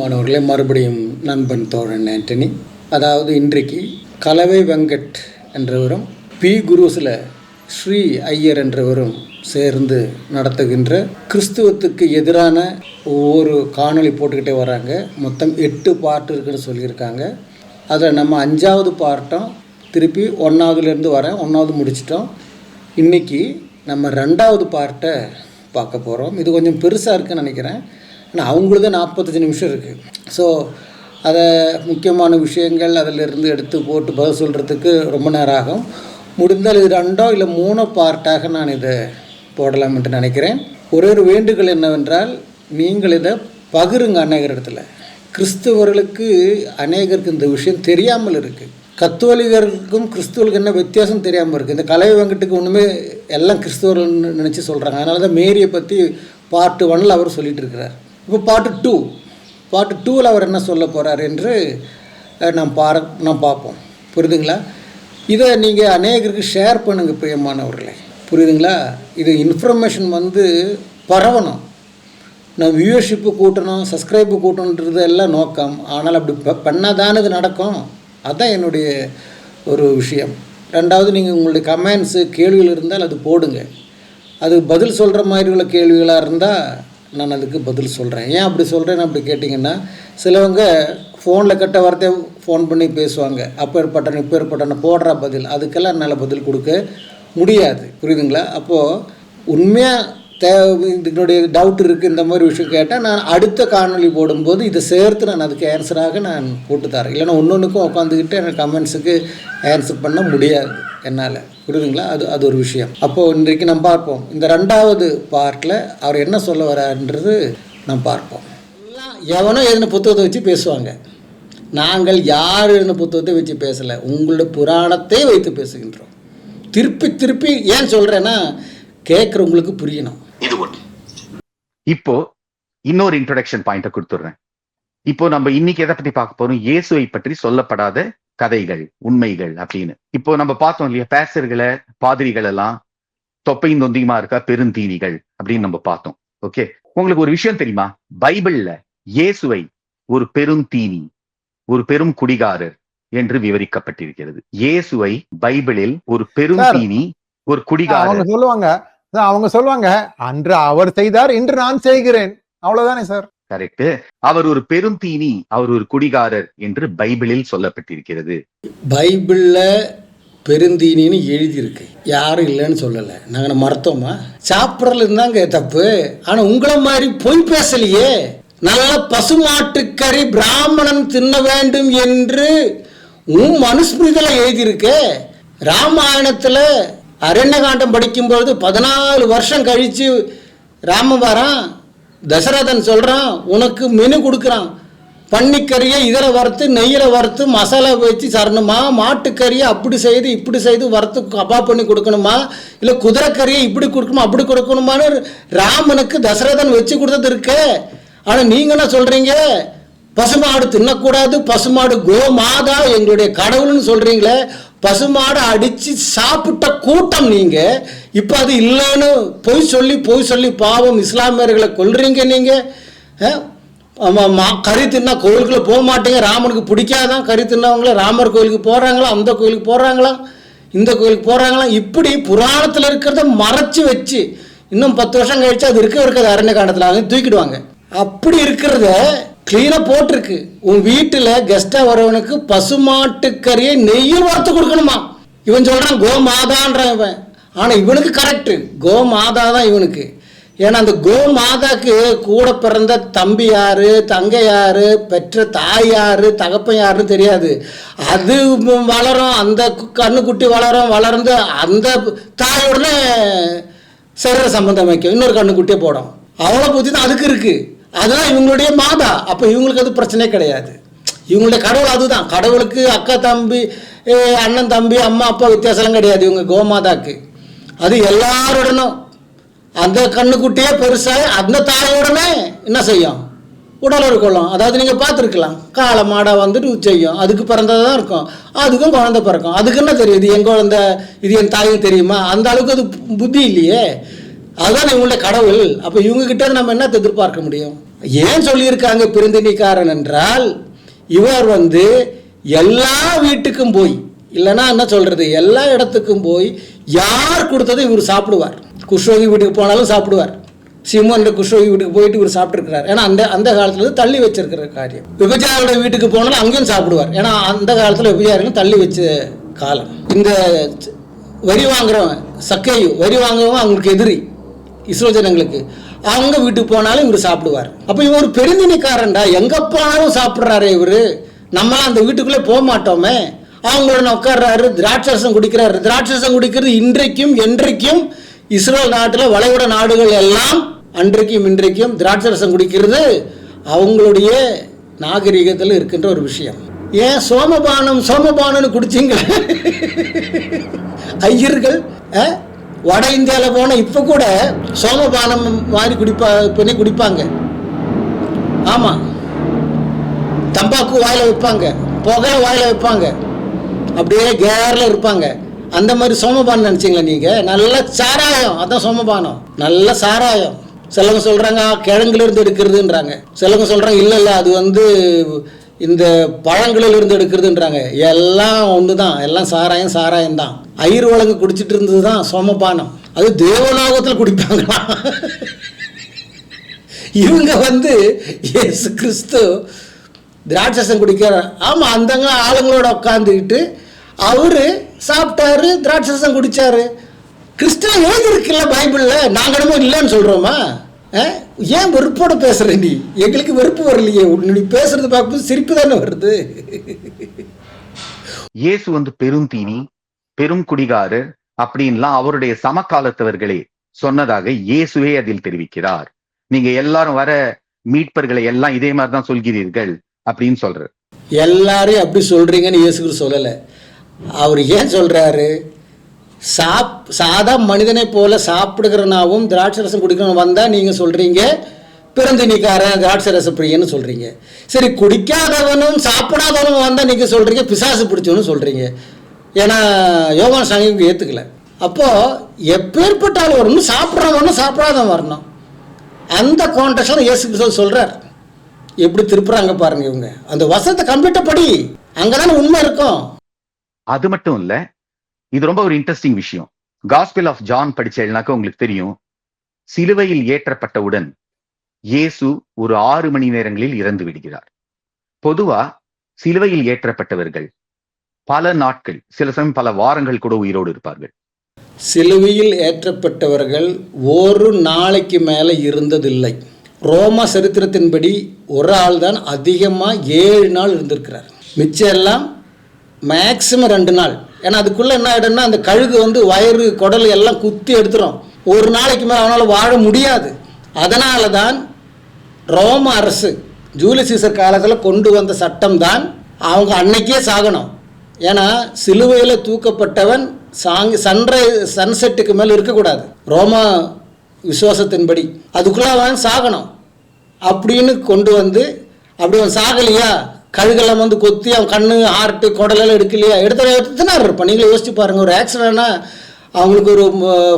பிரியமானவர்களே, மறுபடியும் நண்பன் தோழன் ஆண்டனி. அதாவது இன்றைக்கு கலவை வெங்கட் என்றவரும் பி குருஸில் ஸ்ரீ ஐயர் என்றவரும் சேர்ந்து நடத்துகின்ற கிறிஸ்துவத்துக்கு எதிரான ஒவ்வொரு காணொளி போட்டுக்கிட்டே வராங்க. மொத்தம் 8 பார்ட் இருக்குன்னு சொல்லியிருக்காங்க. அதில் நம்ம 5வது பார்ட்டும் திருப்பி 1வதுலேருந்து வரேன். 1வது முடிச்சிட்டோம். இன்றைக்கி நம்ம 2வது பார்ட்டை பார்க்க போகிறோம். இது கொஞ்சம் பெருசாக இருக்குதுன்னு நினைக்கிறேன். ஆனால் அவங்களுக்கு 45 நிமிஷம் இருக்குது. ஸோ அதை முக்கியமான விஷயங்கள் அதிலிருந்து எடுத்து போட்டு பதில் சொல்கிறதுக்கு ரொம்ப நேரம் ஆகும். முடிந்தால் இது 2 இல்லை 3 பார்ட்டாக நான் இதை போடலாம்ன்ட்டு நினைக்கிறேன். ஒரு வேண்டுகோள் என்னவென்றால், நீங்கள் இதை பகிருங்க. அநேகர் இடத்துல கிறிஸ்தவர்களுக்கு அநேகருக்கு இந்த விஷயம் தெரியாமல் இருக்குது. கத்தோலிகருக்கும் கிறிஸ்துவர்களுக்கு என்ன வித்தியாசம் தெரியாமல் இருக்குது. இந்த கலவை வெங்கட்டுக்கு ஒன்றுமே எல்லாம் கிறிஸ்தவர்கள்னு நினச்சி சொல்கிறாங்க. அதனால தான் மேரியை பற்றி பார்ட் 1 அவர் சொல்லிகிட்டு இருக்கிறார். இப்போ பார்ட் 2ல் அவர் என்ன சொல்ல போகிறார் என்று நாம் பார்ப்போம். புரியுதுங்களா? இதை நீங்கள் அநேகருக்கு ஷேர் பண்ணுங்கள் பிரியமானவர்களே. புரியுதுங்களா? இது இன்ஃபர்மேஷன் பரவணும். நான் வியூவர்ஷிப்பு கூட்டணும், சப்ஸ்கிரைப்பு கூட்டணுன்றது எல்லாம் நோக்கம். ஆனால் அப்படி பண்ணால் தானே இது நடக்கும். அதுதான் என்னுடைய ஒரு விஷயம். 2வது, நீங்கள் உங்களுடைய கமெண்ட்ஸு கேள்விகள் இருந்தால் அது போடுங்க. அது பதில் சொல்கிற மாதிரி உள்ள கேள்விகளாக இருந்தால் நான் அதுக்கு பதில் சொல்கிறேன். ஏன் அப்படி சொல்கிறேன்னு அப்படி கேட்டிங்கன்னா, சிலவங்க ஃபோனில் கட்ட வார்த்தையை ஃபோன் பண்ணி பேசுவாங்க. அப்பேற்பட்டன இப்பேற்பட்டன போடுற பதில், அதுக்கெல்லாம் என்னால் பதில் கொடுக்க முடியாது. புரியுதுங்களா? அப்போது உண்மையாக இதனுடைய டவுட் இருக்குது, இந்த மாதிரி விஷயம் கேட்டால் நான் அடுத்த காணொலி போடும்போது இதை சேர்த்து நான் அதுக்கு ஆன்சராக நான் போட்டு தரேன். இல்லைன்னா ஒன்றுக்கும் உட்காந்துக்கிட்டு எனக்கு கமெண்ட்ஸுக்கு ஆன்சர் பண்ண முடியாது என்னால். புரியுதுங்களா? அது ஒரு விஷயம். அப்போது இன்றைக்கு நம்ம பார்ப்போம். இந்த 2வது பார்ட்டில் அவர் என்ன சொல்ல வரான்றது நம்ம பார்ப்போம். எவனோ எழுதின புத்தகத்தை வச்சு பேசுவாங்க. நாங்கள் யார் எழுதின புத்தகத்தை வச்சு பேசலை, உங்களுடைய புராணத்தை வைத்து பேசுகின்றோம். திருப்பி ஏன் சொல்கிறேன்னா, கேட்குறவங்களுக்கு புரியணும். இது ஒன்று. இப்போ இன்னொரு இன்ட்ரோடக்ஷன் பாயிண்ட்டை கொடுத்துடுறேன். இப்போ நம்ம இன்னைக்கு எதை பத்தி பார்க்க போறோம்? இயேசுவை பற்றி சொல்லப்படாத கதைகள், உண்மைகள் அப்படின்னு. இப்போ நம்ம பார்த்தோம் இல்லையா, பேசர்களை பாதிரிகள் எல்லாம் தொப்பையும் தொந்தியுமா இருக்கா பெருந்தீனிகள் அப்படின்னு நம்ம பார்த்தோம். ஓகே, உங்களுக்கு ஒரு விஷயம் தெரியுமா? பைபிள்ல இயேசுவை ஒரு பெருந்தீனி, ஒரு பெரும் குடிகாரர் என்று விவரிக்கப்பட்டிருக்கிறது. இயேசுவை பைபிளில் ஒரு பெருந்தீனி, ஒரு குடிகாரர் அவங்க சொல்லுவாங்க அன்று அவர் செய்தார், இன்று நான் செய்கிறேன். அவ்வளவுதானே சார்? கரெக்ட். அவர் ஒரு பெருந்தீனி, அவர் ஒரு குடிகாரர் என்று பைபிளில் சொல்லப்பட்டிருக்கிறது. பைபிள்ல பெருந்தீனின்னு எழுதியிருக்கு, யாரும் இல்லைன்னு சொல்லலை. நாங்கள் மறுத்தோமா? சாப்பிட்றதுல இருந்தாங்க தப்பு. ஆனால் உங்களை மாதிரி பொய் பேசலையே. நல்ல பசுமாட்டுக்கறி பிராமணன் தின்ன வேண்டும் என்று மனுஸ்மிருதியில் எழுதியிருக்கு. ராமாயணத்தில் அரண்யகாண்டம் படிக்கும்பொழுது 14 வருஷம் கழித்து ராமன் வரான், தசரதன் சொல்கிறான், உனக்கு மெனு கொடுக்குறான். பன்னிக்கறியை இதில் வறுத்து நெய்யில் வறுத்து மசாலா வச்சு தரணுமா, மாட்டுக்கறியை அப்படி செய்து இப்படி செய்து வறுத்து கபாப் பண்ணி கொடுக்கணுமா, இல்லை குதிரைக்கறியை இப்படி கொடுக்கணுமா அப்படி கொடுக்கணுமான்னு ராமனுக்கு தசரதன் வச்சு கொடுத்தது இருக்கு. ஆனால் நீங்கள் என்ன சொல்கிறீங்க? பசுமாடு தின்னக்கூடாது, பசுமாடு கோமாதா எங்களுடைய கடவுள்னு சொல்கிறீங்களே. பசுமாடு அடித்து சாப்பிட்ட கூட்டம் நீங்கள். இப்போ அது இல்லைன்னு பொய் சொல்லி பாவம் இஸ்லாமியர்களை கொல்றீங்க நீங்கள். கறி தின்னா கோயிலுக்குள்ளே போக மாட்டீங்க. ராமனுக்கு பிடிக்காதான் கறி தின்னவங்கள. ராமர் கோயிலுக்கு போகிறாங்களா, அந்த கோயிலுக்கு போகிறாங்களா, இந்த கோயிலுக்கு போகிறாங்களா. இப்படி புராணத்தில் இருக்கிறத மறைச்சி வச்சு இன்னும் 10 வருஷம் கழிச்சு அது இருக்காது அரண்யகாண்டத்தில், அதை தூக்கிடுவாங்க. அப்படி இருக்கிறத கிளீனாக போட்டிருக்கு. உன் வீட்டில் கெஸ்டாக வரவனுக்கு பசுமாட்டுக்கறியை நெய்யில் வறுத்து கொடுக்கணுமா. இவன் சொல்கிறான் கோமாதான்றான் இவன். ஆனால் இவனுக்கு கரெக்டு, கோமாதா தான் இவனுக்கு. ஏன்னா அந்த கோமாதாக்கு கூட பிறந்த தம்பி யார், தங்கை யார், பெற்ற தாய் யார், தகப்பன் யாருன்னு தெரியாது. அது வளரும், அந்த கண்ணுக்குட்டி வளர்ந்து அந்த தாயோடனே சரீர சம்பந்தம் வைக்கும், இன்னொரு கண்ணுக்குட்டியே போடும். அவ்வளோ புத்தி தான் அதுக்கு இருக்குது. அதுதான் இவங்களுடைய மாதா. அப்போ இவங்களுக்கு அது பிரச்சனையே கிடையாது. இவங்களுடைய கடவுள் அதுதான். கடவுளுக்கு அக்கா தம்பி, அண்ணன் தம்பி, அம்மா அப்பா வித்தியாசம்லாம் கிடையாது இவங்க கோமாதாக்கு. அது எல்லாருடனும் அந்த கண்ணுக்குட்டியே பெருசாக அந்த தாயோடனே என்ன செய்யும், உடலுறவு கொள்ளும். அதாவது நீங்கள் பார்த்துருக்கலாம், காளை மாடை வந்துட்டு செய்யும், அதுக்கு பிறந்தது தான் இருக்கும், அதுக்கும் குழந்தை பிறக்கும். அதுக்கு என்ன தெரியும், இது என் குழந்தை, இது என் தாயும் தெரியுமா? அந்த அளவுக்கு அது புத்தி இல்லையே. அதுதான் இவங்களுடைய கடவுள். அப்போ இவங்க கிட்ட நம்ம என்ன எதிர்பார்க்க முடியும்? ஏன் சொல்லியிருக்காங்க பெருந்தினிக்காரன் என்றால், இவர் எல்லா வீட்டுக்கும் போய், இல்லைன்னா என்ன சொல்றது, எல்லா இடத்துக்கும் போய் யார் கொடுத்ததும் இவர் சாப்பிடுவார். குஷ்ரோகி வீட்டுக்கு போனாலும் சாப்பிடுவார். சிம்மன் குஷ்ரோகி வீட்டுக்கு போயிட்டு இவர் சாப்பிட்டுருக்கிறார். ஏன்னா அந்த காலத்துல தள்ளி வச்சிருக்கிற காரியம். விபச்சாரியோட வீட்டுக்கு போனாலும் அங்கேயும் சாப்பிடுவார். ஏன்னா அந்த காலத்தில் விபச்சாரிகள் தள்ளி வச்ச காலம். இந்த வரி வாங்குறவன் சக்கையு, வரி வாங்குறவன் அவங்களுக்கு எதிரி இஸ்ரோ ஜனங்களுக்கு, அவங்க வீட்டுக்கு போனாலும் இவர் சாப்பிடுவார். அப்போ இவர் ஒரு பெருந்தினிக்காரன்டா, எங்கே போனாலும் சாப்பிட்றாரு இவர். நம்மளாம் அந்த வீட்டுக்குள்ளே போக மாட்டோமே. அவங்களோட உட்கார்றாரு, திராட்சரசம் குடிக்கிறாரு. திராட்சரசம் குடிக்கிறது இன்றைக்கும் என்றைக்கும் இஸ்ரேல் நாட்டில் வளைகுடா நாடுகள் எல்லாம் அன்றைக்கும் இன்றைக்கும் திராட்சரசம் குடிக்கிறது அவங்களுடைய நாகரிகத்தில் இருக்கின்ற ஒரு விஷயம். ஏன் சோமபானம்னு குடிச்சிங்களா? ஐயர்கள் வட இந்தியாவில் போன இப்போ கூட சோமபானம் மாதிரி பண்ணி குடிப்பாங்க. ஆமாம், தம்பாக்கு வாயில் வைப்பாங்க, புகை வாயில் வைப்பாங்க, அப்படியே கேரில் இருப்பாங்க. அந்த மாதிரி சோமபானம் நினச்சிங்களா நீங்கள்? நல்ல சாராயம், அதான் சோமபானம், நல்ல சாராயம். சிலவங்க சொல்கிறாங்க கிழங்குலேருந்து எடுக்கிறதுன்றாங்க, சிலவங்க சொல்கிறாங்க இல்லை அது இந்த பழங்களிலிருந்து எடுக்கிறதுன்றாங்க. எல்லாம் ஒன்று தான், எல்லாம் சாராயம் தான். ஐயர் வழங்கு குடிச்சிட்டு இருந்தது தான் சோமபானம். அது தேவலோகத்தில் குடிப்பாங்களா? இவங்க இயேசு கிறிஸ்து திராட்சரசம் குடிக்கிறார். ஆமாம், அந்தங்க ஆளுங்களோட உட்காந்துக்கிட்டு அவரு சாப்பிட்டாரு, திராட்சரசம் குடிச்சாரு. கிறிஸ்துவ எழுதிருக்குல்ல பைபிளில், நாங்கள் என்னமோ இல்லைன்னு சொல்கிறோமா? ஏன் வெறுப்போட பேசுற நீ? எங்களுக்கு வெறுப்பு வரலையே, நீ பேசுறது பார்க்கும்போது சிரிப்பு தானே வருது. இயேசு பெருந்தீனி, பெரும் குடிகாரர் அப்படின்லாம் அவருடைய சமகாலத்தவர்களே சொன்னதாக இயேசுவே அதில் தெரிவிக்கிறார். நீங்க எல்லாரும் வர மீட்பர்களை எல்லாம் இதே மாதிரிதான் சொல்கிறீர்கள் அப்படின்னு சொல்றாரு. எல்லாரையும் அப்படி சொல்றீங்கன்னு இயேசு சொல்லலை. அவர் ஏன் சொல்றாரு? சாதா மனிதனை போல சாப்பிடுகிறனாவும் திராட்சரசம் குடிக்கணும் வந்தா நீங்க சொல்றீங்க பிறந்தினிக்காரன் திராட்சரச பிரியன்னு சொல்றீங்க. சரி, குடிக்காதவனும் சாப்பிடாதவனும் வந்தா நீங்க சொல்றீங்க பிசாசு பிடிச்சவனு சொல்றீங்க. ஏன்னா யோவான் சாமி ஏத்துக்கல. அப்போ எப்பேற்பட்டாலும் வரணும், சாப்பிட்றவனும் சாப்பிடாதவன் வரணும். அந்த கான்டெக்ட்ல இயேசு கிறிஸ்து சொல்றார். எப்படி திருப்புறாங்க பாருங்க இவங்க. அந்த வசனத்தை கம்ப்ளீட்டா படி, அங்கதானே உண்மை இருக்கும். அது மட்டும் இல்ல, இது ரொம்ப ஒரு இன்ட்ரெஸ்டிங் விஷயம். காஸ்பெல் ஆஃப் ஜான் படிச்சேன்னாக்க உங்களுக்கு தெரியும், சிலுவையில் ஏற்றப்பட்டவுடன் இயேசு ஒரு 6 மணி நேரங்களில் இறந்து விடுகிறார். பொதுவா சிலுவையில் ஏற்றப்பட்டவர்கள் பல நாட்கள், சில சமயம் பல வாரங்கள் கூட உயிரோடு இருப்பார்கள். சிலுவையில் ஏற்றப்பட்டவர்கள் ஒரு நாளைக்கு மேலே இருந்ததில்லை. ரோமா சரித்திரத்தின்படி ஒரு ஆள் தான் அதிகமாக 7 நாள் இருந்திருக்கிறார். மிச்சம் எல்லாம் மேக்சிமம் 2 நாள். ஏன்னா அதுக்குள்ளே என்ன ஆகிடும்னா அந்த கழுகு வயிறு குடல் எல்லாம் குத்தி எடுத்துரும். ஒரு நாளைக்கு மேலே அவனால் வாழ முடியாது. அதனால தான் ரோம அரசு ஜூலியஸ் சீசர் காலத்தில் கொண்டு வந்த சட்டம் தான் அவங்க அன்னைக்கே சாகணும். ஏன்னா சிலுவையில் தூக்கப்பட்டவன் சன்செட்டுக்கு மேலே இருக்கக்கூடாது. ரோமா விசுவாசத்தின்படி அதுக்குள்ளே அவன் சாகணும் அப்படின்னு கொண்டு அப்படி அவன் சாகலையா, கழுகெல்லாம் கொத்தி அவன் கண்ணு ஹார்ட்டு குடலெல்லாம் எடுக்கலையா, எடுத்துனா இருப்பான். நீங்களே யோசிச்சு பாருங்கள். ஒரு ஆக்சிடென்ட்னா அவங்களுக்கு ஒரு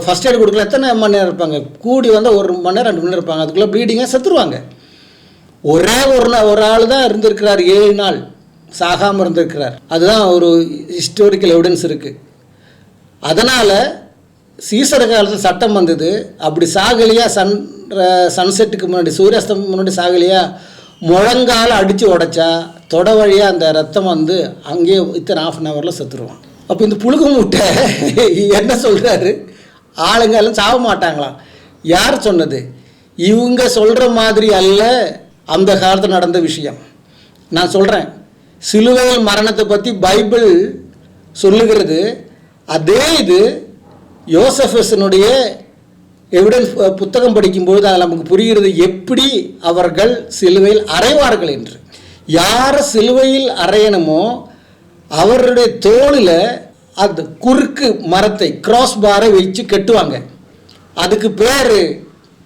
ஃபஸ்ட் எய்ட் கொடுக்கல எத்தனை மணி நேரம் இருப்பாங்க? கூடி 1 மணி நேரம் 2 மணி நேரம் இருப்பாங்க. அதுக்குள்ளே ப்ளீடிங்காக செத்துருவாங்க. ஒரே ஒரு ஆள் தான் இருந்திருக்கிறார், 7 நாள் சாகாமல் இருந்திருக்கிறார். அதுதான் ஒரு ஹிஸ்டாரிக்கல் எவிடன்ஸ் இருக்குது. அதனால் சீசர் காலத்தில் சட்டம் வந்தது, அப்படி சாகலையா சன்செட்டுக்கு முன்னாடி, சூரியாஸ்தம் முன்னாடி சாகலையா, முழங்கால அடித்து உடைச்சா தொட வழியாக அந்த ரத்தம் அங்கேயே இத்தனை 1/2 ஹவரில் செத்துருவான். அப்போ இந்த புழுகு மூட்டை என்ன சொல்கிறாரு? ஆளுங்க எல்லாம் சாக மாட்டாங்களாம். யார் சொன்னது? இவங்க சொல்கிற மாதிரி அல்ல அந்த காலத்தில் நடந்த விஷயம். நான் சொல்கிறேன், சிலுவையில் மரணத்தை பற்றி பைபிள் சொல்லுகிறது. அதே இது யோசஃபஸனுடைய எவிடன்ஸ் புத்தகம் படிக்கும்போது அதில் நமக்கு புரிகிறது எப்படி அவர்கள் சிலுவையில் அறைவார்கள் என்று. யார் சிலுவையில் அறையணுமோ அவருடைய தோளில் அந்த குறுக்கு மரத்தை கிராஸ் பாரை வச்சு கட்டுவாங்க. அதுக்கு பேர்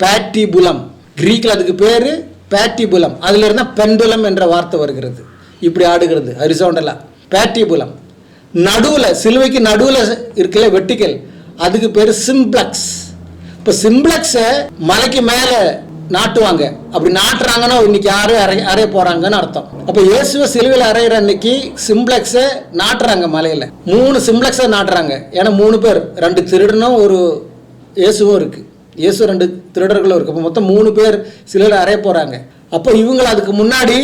பேட்டிபுலம். கிரீக்கில் அதுக்கு பேர் பேட்டிபுலம். அதில் இருந்தால் பெண்டுலம் என்ற வார்த்தை வருகிறது. இப்படி ஆடுகிறது ஹரிசாண்டலாக. பேட்டிபுலம் நடுவில், சிலுவைக்கு நடுவில் இருக்குல்ல வெட்டிக்கல், அதுக்கு பேர் சிம்ப்ளக்ஸ். இப்போ சிம்ப்ளெக்ஸை மலைக்கு மேலே நாட்டுவாங்க. அப்படி நாட்டுறாங்கன்னா இன்னைக்கு யாரும் அறைய போறாங்கன்னு அர்த்தம். அப்போ இயேசுவை சிலுவையில் அறையிற அன்னைக்கு சிம்ப்ளெக்ஸை நாட்டுறாங்க மலையில். 3 சிம்ப்ளெக்ஸை நாட்டுறாங்க. ஏன்னா 3 பேர், 2 திருடனும் ஒரு இயேசுவும் இருக்கு. இயேசு 2 திருடர்களும் இருக்கு. அப்போ மொத்தம் 3 பேர் சிலுவையில் அறைய போறாங்க. அப்போ இவங்களை அதுக்கு முன்னாடி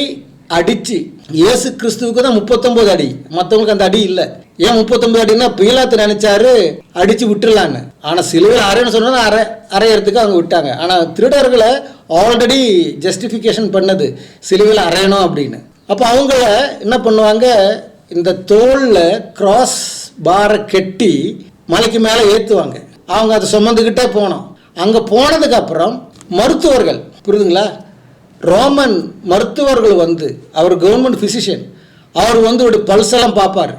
அடிச்சு, இயேசு கிறிஸ்துவுக்கு தான் 39 அடி, மற்றவங்களுக்கு அந்த அடி இல்லை. ஏன் 39 அடின்னா பீலாத்து நினைச்சாரு அடிச்சு விட்டுடலான்னு. ஆனால் சிலுவையில் அறைன்னு சொன்னா அறையறதுக்கு அவங்க விட்டாங்க. ஆனால் திருடர்களை ஆல்ரெடி ஜஸ்டிஃபிகேஷன் பண்ணது சிலுவையில் அறையணும் அப்படின்னு. அப்போ அவங்கள என்ன பண்ணுவாங்க, இந்த தோளில் கிராஸ் பாரை கட்டி மலைக்கு மேலே ஏற்றுவாங்க. அவங்க அதை சுமந்துக்கிட்டே போனோம். அங்கே போனதுக்கு அப்புறம் மருத்துவர்கள், புரியுதுங்களா, ரோமன் மருத்துவர்கள் வந்து, அவர் கவர்மெண்ட் ஃபிசிஷியன், அவர் வந்து ஒரு பல்செல்லாம் பார்ப்பார்.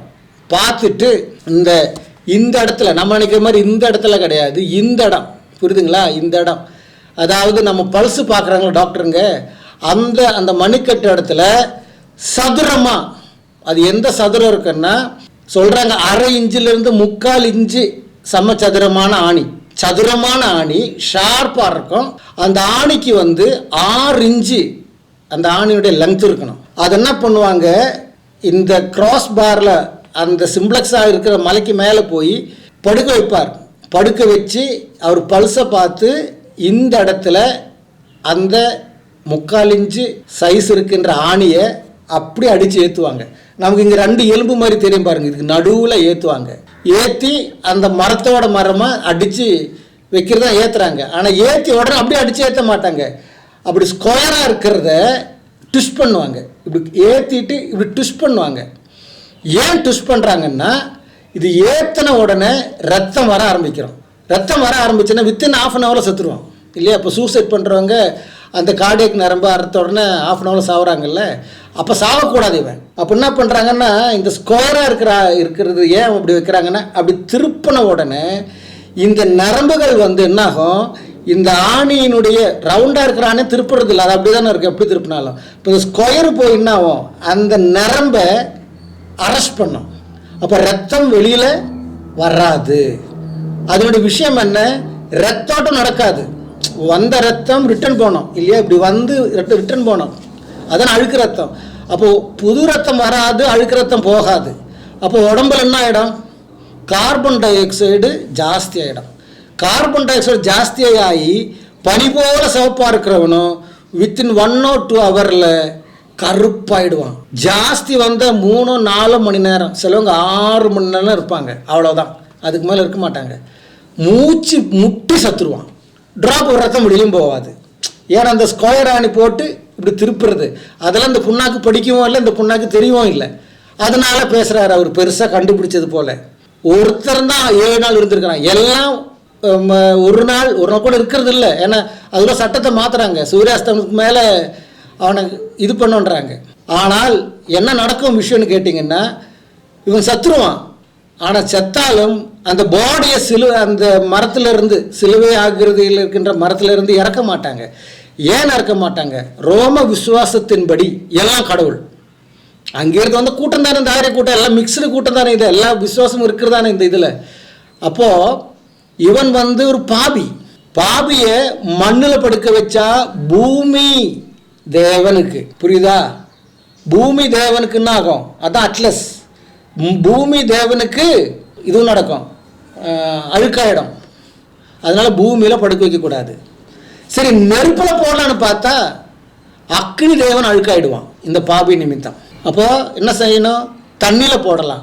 பார்த்துட்டு இந்த இடத்துல நம்ம நினைக்கிற மாதிரி இந்த இடத்துல கிடையாது, இந்த இடம், புரியுதுங்களா, இந்த இடம், அதாவது நம்ம பல்ஸு பார்க்குறாங்களா டாக்டருங்க, அந்த மணிக்கட்டு இடத்துல சதுரமாக, அது எந்த சதுரம் இருக்குன்னா சொல்கிறாங்க 1/2 இன்ச்சிலிருந்து 3/4 இன்ச்சு சமச்சதுரமான ஆணி, சதுரமான ஆணி ஷார்ப்பாக இருக்கும். அந்த ஆணிக்கு வந்து 6 இன்ச்சு அந்த ஆணியுடைய லெங்த் இருக்கணும். அது என்ன பண்ணுவாங்க, இந்த கிராஸ் பாரில் அந்த சிம்ப்ளெக்ஸாக இருக்கிற மலைக்கு மேலே போய் படுக்க வைப்பார். படுக்க வச்சு அவர் பல்ஸை பார்த்து இந்த இடத்துல அந்த 3/4 இன்ச்சு சைஸ் இருக்கின்ற ஆணியை அப்படி அடித்து ஏற்றுவாங்க. நமக்கு இங்கே 2 எலும்பு மாதிரி தெரியும் பாருங்கள், இதுக்கு நடுவில் ஏற்றுவாங்க. ஏற்றி அந்த மரத்தோட மரமாக அடித்து வைக்கிறதா ஏற்றுறாங்க. ஆனால் ஏற்றி உடனே அப்படியே அடித்து ஏற்ற மாட்டாங்க. அப்படி ஸ்கொயராக இருக்கிறத ட்விஸ்ட் பண்ணுவாங்க. இப்படி ஏற்றிட்டு இப்படி ட்விஸ்ட் பண்ணுவாங்க. ஏன் ட்விஸ்ட் பண்ணுறாங்கன்னா, இது ஏற்றின உடனே ரத்தம் வர ஆரம்பிக்கிறோம். ரத்தம் வர ஆரம்பிச்சுன்னா வித்தின் 1/2 அன் ஹவரில் செத்துருவோம் இல்லையா? இப்போ சூசைட் பண்ணுறவங்க அந்த கார்டியக் நரம்பு அறுத்த உடனே 1/2 அன் ஹவரில் சாகுறாங்கல்ல. அப்போ சாகக்கூடாது இவன். அப்போ என்ன பண்ணுறாங்கன்னா, இந்த ஸ்கொயராக இருக்கிறது ஏன் அப்படி வைக்கிறாங்கன்னா, அப்படி திருப்பின உடனே இந்த நரம்புகள் வந்து என்னாகும், இந்த ஆணியினுடைய ரவுண்டாக இருக்கிற ஆணி திருப்புறது இல்லை, அது அப்படி தானே இருக்குது, எப்படி திருப்பினாலும். இப்போ இந்த ஸ்கொயர் போய் என்ன ஆகும், அந்த நரம்பை அரெஸ்ட் பண்ணும். அப்போ ரத்தம் வெளியில் வராது. அதனுடைய விஷயம் என்ன, ரத்தோட்டம் நடக்காது. வந்த ரத்தம் ரிட்டர்ன் போனோம் இல்லையா, இப்படி வந்து ரிட்டர்ன் போனோம், அதான் அழுக்கு ரத்தம். அப்போது புது ரத்தம் வராது, அழுக்கு ரத்தம் போகாது. அப்போ உடம்புல என்ன ஆகிடும், கார்பன் டை ஆக்சைடு ஜாஸ்தி ஆகிடும். கார்பன் டை ஆக்சைடு ஜாஸ்தியாகி பனி போல சிவப்பாக இருக்கிறவனும் வித்தின் 1 or 2 ஹவரில் கருப்பாயிடுவான். ஜாஸ்தி வந்த 3-4 மணி நேரம், சிலவங்க 6 மணி நேரம் இருப்பாங்க, அவ்வளோதான், அதுக்கு மேலே இருக்க மாட்டாங்க. மூச்சு முட்டி சத்துருவான். ட்ராப் ரத்தம் வெளியும் போகாது. ஏன்னா அந்த ஸ்கொயர் ஆணி போட்டு இப்படி திருப்புறது, அதெல்லாம் இந்த புண்ணாக்கு படிக்கவும் இல்லை, இந்த புண்ணாக்கு தெரியவும் இல்லை. அதனால பேசுகிறாரு அவர், பெருசாக கண்டுபிடிச்சது போல். ஒருத்தர் தான் 7 நாள் இருந்திருக்கிறான், எல்லாம் 1 நாள் கூட இருக்கிறது இல்லை. ஏன்னா அதில் சட்டத்தை மாற்றுறாங்க, சூரியாஸ்தமத்துக்கு மேலே அவனை இது பண்ணுன்றாங்க. ஆனால் என்ன நடக்கும் விஷயம்னு கேட்டிங்கன்னா, இவன் சத்துருவான். ஆனால் செத்தாலும் அந்த பாடியை அந்த மரத்திலிருந்து, சிலுவை ஆகிறதில் இருக்கின்ற மரத்திலிருந்து இறக்க மாட்டாங்க. ஏன் இறக்க மாட்டாங்க, ரோம விசுவாசத்தின்படி எல்லாம் கடவுள். அங்கேருந்து வந்து கூட்டம் தானே, இந்த ஆரிய கூட்டம் எல்லாம் மிக்சடு கூட்டம் தானே, இது எல்லா விசுவாசமும் இருக்கிறதானே இந்த இதில். அப்போது இவன் வந்து ஒரு பாபியை மண்ணில் படுக்க வச்சா பூமி தேவனுக்கு, புரியுதா, பூமி தேவனுக்குன்னு ஆகும். அதான் அட்லஸ், பூமி தேவனுக்கு இதுவும் நடக்கும், அழுக்காயிடும். அதனால பூமியில் படுக்க வைக்கக்கூடாது. சரி, நெருப்பில் போடலான்னு பார்த்தா அக்னி தேவன் அழுக்காயிடுவான் இந்த பாபி நிமித்தம். அப்போ என்ன செய்யணும், தண்ணியில் போடலாம்.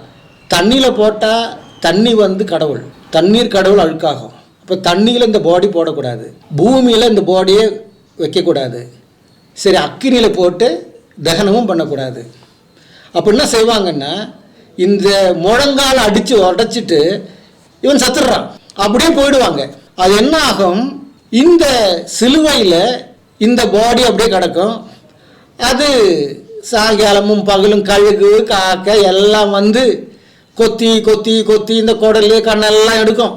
தண்ணியில் போட்டால் தண்ணி வந்து கடவுள், தண்ணீர் கடவுள் அழுக்காகும். அப்போ தண்ணியில் இந்த பாடி போடக்கூடாது, பூமியில் இந்த பாடியை வைக்கக்கூடாது. சரி, அக்கினியில் போட்டு தகனமும் பண்ணக்கூடாது. அப்போ என்ன செய்வாங்கன்னா, இந்த முழங்கால் அடித்து உடச்சிட்டு இவன் சத்துடுறான், அப்படியே போயிடுவாங்க. அது என்ன ஆகும், இந்த சிலுவையில் இந்த பாடி அப்படியே கிடக்கும். அது சாயங்காலமும் பகலும் கழுகு காக்க எல்லாம் வந்து கொத்தி கொத்தி கொத்தி இந்த குடல் கண்ணெல்லாம் எடுக்கும்.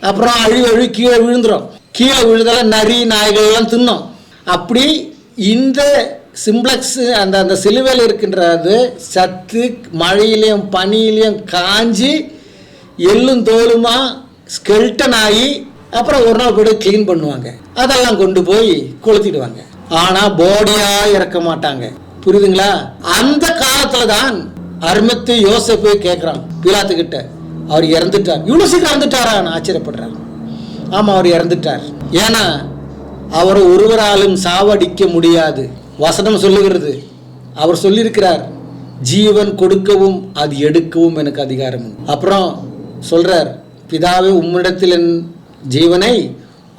அப்புறம் அழுவி கீழே விழுந்துடும். கீழே விழுதெல்லாம் நரி நாய்கள்லாம் தின்னும். அப்படி இந்த சிம்ப்ளெக்ஸ் அந்த சிலுவையில் இருக்கின்றது சத்து மழையிலையும் பனியிலையும் காஞ்சி எள்ளும் தோலுமா ஸ்கெல்டன் ஆகி அப்புறம் ஒரு நாள் போய்ட்டு க்ளீன் பண்ணுவாங்க, அதெல்லாம் கொண்டு போய் கொளுத்திடுவாங்க. ஆனால் பாடியாக இறக்க மாட்டாங்க. புரியுதுங்களா? அந்த காலத்தில் தான் அரிமத்து யோசேப்பு கேட்குறான் பிலாத்துக்கிட்ட, அவர் இறந்துட்டார். இவ்வளோ சீக்கிரம் இறந்துட்டாரான்னு ஆச்சரியப்படுறார். ஆமாம், அவர் இறந்துட்டார். ஏன்னா அவரை ஒருவராலும் சாவடிக்க முடியாது. வசனம் சொல்லுகிறது, அவர் சொல்லியிருக்கிறார், ஜீவன் கொடுக்கவும் அது எடுக்கவும் எனக்கு அதிகாரம். அப்புறம் சொல்றார், பிதாவே உம்மிடத்தில் என் ஜீவனை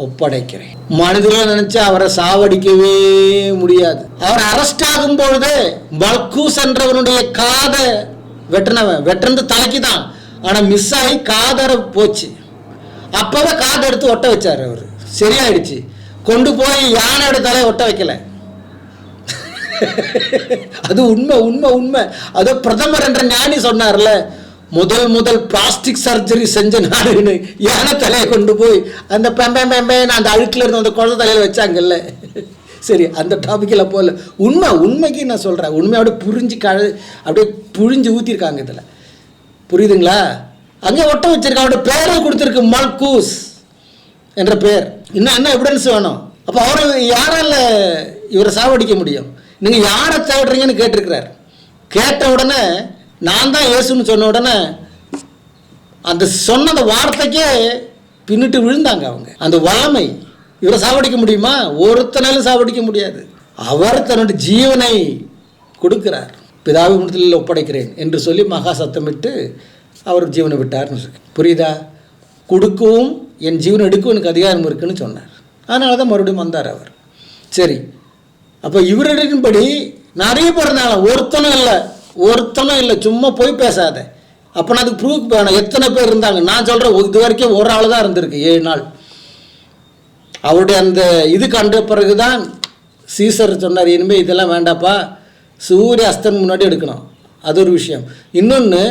ஒப்படைக்கிறேன். மனிதர்கள் நினைச்சா அவரை சாவடிக்கவே முடியாது. அவர் அரெஸ்ட் ஆகும் பொழுது மல்கூஸ் என்றவனுடைய காதை வெட்டினது தலைக்கு தான், ஆனா மிஸ் ஆகி காதற போச்சு. அப்பவே காதை எடுத்து ஒட்ட வச்சாரு. அவர் சரியாயிடுச்சு. கொண்டு போய் யானையோட தலையை ஒட்ட வைக்கல. அது உண்மை உண்மை உண்மை. அது பிரதமர் என்ற ஞானி சொன்னார்ல, முதல் பிளாஸ்டிக் சர்ஜரி செஞ்ச நாடுன்னு யானை தலையை கொண்டு போய் அந்த பெம்பேன்னு அந்த அழுக்கில் இருந்து அந்த குழந்தை தலையில் வச்சாங்கல்ல. சரி, அந்த டாபிக்கில் போகல. உண்மைக்கு நான் சொல்கிறேன், உண்மையோட அப்படியே புழிஞ்சு ஊற்றிருக்காங்க இதில். புரியுதுங்களா? அங்கே ஒட்ட வச்சிருக்காங்க. அவருடைய பேரை கொடுத்துருக்கு, மல்கூஸ் என்ற பேர். இன்னும் என்ன எவிடன்ஸ் வேணும்? அப்போ அவரை யாரால இவரை சாவடிக்க முடியும்? நீங்கள் யாரை தேடுறீங்கன்னு கேட்டிருக்கிறார். கேட்ட உடனே நான் தான் இயேசுன்னு சொன்ன உடனே அந்த சொன்ன அந்த வார்த்தைக்கே பின்னிட்டு விழுந்தாங்க அவங்க. அந்த வல்லமை இவரை சாவடிக்க முடியுமா? ஒருத்தனாலும் சாவடிக்க முடியாது. அவர் தன்னுடைய ஜீவனை கொடுக்கிறார். பிதாவை முன்னத்தில் ஒப்படைக்கிறேன் என்று சொல்லி மகா சத்தமிட்டு அவர் ஜீவனை விட்டார்னு இருக்கு. புரியுதா? கொடுக்கவும் என் ஜீவனை எடுக்கவும் எனக்கு அதிகாரம் இருக்குன்னு சொன்னார். அதனால தான் மறுபடியும் வந்தார் அவர். சரி, அப்போ இவரின்படி நிறைய பேர் இருந்தாங்க. ஒருத்தனும் இல்லை. சும்மா போய் பேசாத. அப்போ நான் அதுக்கு ப்ரூஃப் வேணும். எத்தனை பேர் இருந்தாங்க? நான் சொல்கிறேன், இது வரைக்கும் ஒரு ஆள் தான் இருந்திருக்கு 7 நாள். அவருடைய அந்த இது கண்ட பிறகு தான் சீசர் சொன்னார், இனிமேல் இதெல்லாம் வேண்டாப்பா, சூரிய அஸ்தன் முன்னாடி எடுக்கணும். அது ஒரு விஷயம். இன்னொன்று,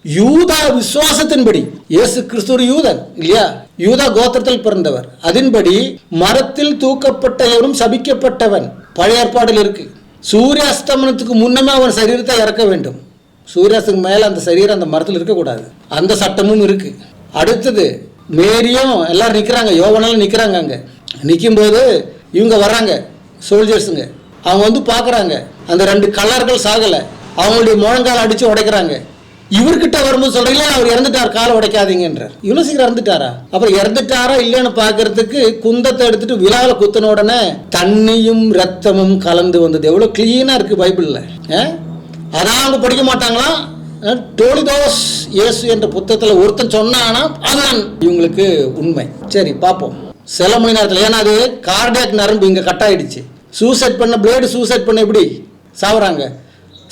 யூதா விசுவாசத்தின்படி, இயேசு கிறிஸ்து ஒரு யூதன் இல்லையா? யூதா கோத்திரத்தில் பிறந்தவர். அதன்படி மரத்தில் தூக்கப்பட்டவரும் சபிக்கப்பட்டவன் பழைய ஏற்பாடில் இருக்கு. சூரிய அஸ்தமனத்துக்கு முன்னமே அவன் சரீரத்தை இறக்க வேண்டும். சூரியத்துக்கு மேலே அந்த சரீரம் அந்த மரத்தில் இருக்கக்கூடாது. அந்த சட்டமும் இருக்கு. அடுத்தது, மேரியும் எல்லாரும் நிற்கிறாங்க, யோவனெல்லாம் நிற்கிறாங்க. அங்கே நிற்கும்போது இவங்க வர்றாங்க, சோல்ஜர்ஸுங்க. அவங்க வந்து பார்க்குறாங்க, அந்த 2 கலர்கள் சாகலை. அவங்களுடைய முழங்கால் அடித்து உடைக்கிறாங்க. இவர்கிட்ட வரும்போது சொல்றீங்களா, அவர் இறந்துட்டார், காலை உடைக்காதீங்கன்றார். இவ்வளவு சீக்கிரம் இறந்துட்டாரா? அப்புறம் இறந்துட்டாரா இல்லைன்னு பாக்குறதுக்கு குந்தத்தை எடுத்துட்டு விழாவில் குத்தின உடனே தண்ணியும் ரத்தமும் கலந்து வந்தது. எவ்வளவு கிளீனா இருக்கு பைபிள்ல. அதான் அவங்க படிக்க மாட்டாங்களா? டோலிதோஸ் இயேசு என்ற புத்தகத்தில் ஒருத்தன் சொன்னானா அதான் இவங்களுக்கு உண்மை. சரி, பார்ப்போம் சில மணி நேரத்தில். ஏன்னா அது கார்டியாக் நரம்பு இங்கே கட் ஆயிடுச்சு. சூசைட் பண்ண பிளேடு சூசைட் பண்ண எப்படி சாவுறாங்க?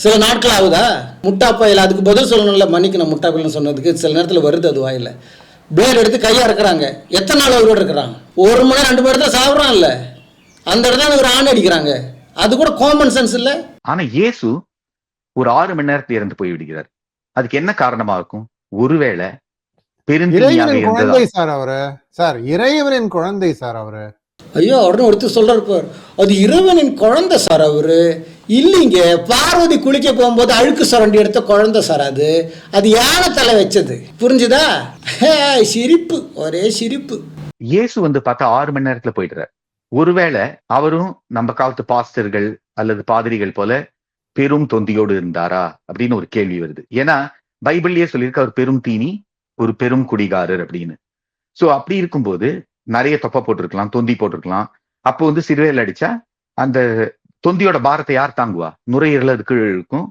சில நாட்கள் ஆகுதா? முட்டாப்பாயில் அதுக்கு பதில் சொல்லணும்ல, மன்னிக்கணும் முட்டாப்பாயில்னு சொன்னதுக்கு. சில நேரத்தில் வருது அது வாயில். பிளேட் எடுத்து கையாக இருக்கிறாங்க. எத்தனை நாள் அவரோட இருக்கிறாங்க? 1 மணி நேரம் 2 மணி நேரத்தில் சாப்பிட்றான் இல்லை, அந்த இடத்துல ஒரு ஆணை அடிக்கிறாங்க. அது கூட காமன் சென்ஸ் இல்லை. ஆனா இயேசு ஒரு 6 மணி நேரத்தில் இறந்து போய் விடுகிறார். அதுக்கு என்ன காரணமா இருக்கும்? ஒருவேளை இறைவனின் குழந்தை சார் அவரு. சார் இறைவனின் குழந்தை சார் அவரு. ஐயோ, உடனே ஒருத்தர் சொல்றாரு, அது இறைவனின் குழந்தை சார் அவரு. இல்லைங்க, பார்வதி குளிக்க போகும்போது அழுக்கு சுரண்டி எடுத்த குழந்தை சார் அது. அது யானை தலை வச்சது. புரிஞ்சுதா? சிரிப்பு, ஒரே சிரிப்பு. இயேசு வந்து பார்த்தா 6 மணி நேரத்துல போயிடுறார். ஒருவேளை அவரும் நம்ம காலத்து பாஸ்டர்கள் அல்லது பாதிரிகள் போல பெரும் தொந்தியோடு இருந்தாரா அப்படின்னு ஒரு கேள்வி வருது. ஏன்னா பைபிள்லயே சொல்லியிருக்க அவர் பெரும் தீனி, ஒரு பெரும் குடிகாரர் அப்படின்னு. சோ அப்படி இருக்கும்போது நிறைய தொப்பை போட்டிருக்கலாம், தொந்தி போட்டிருக்கலாம். அப்போ வந்து சிறுவையில் அடிச்சா அந்த தொந்தியோட பாரத்தை யார் தாங்குவா? நுரையீரல் அதுக்கு இருக்கும்,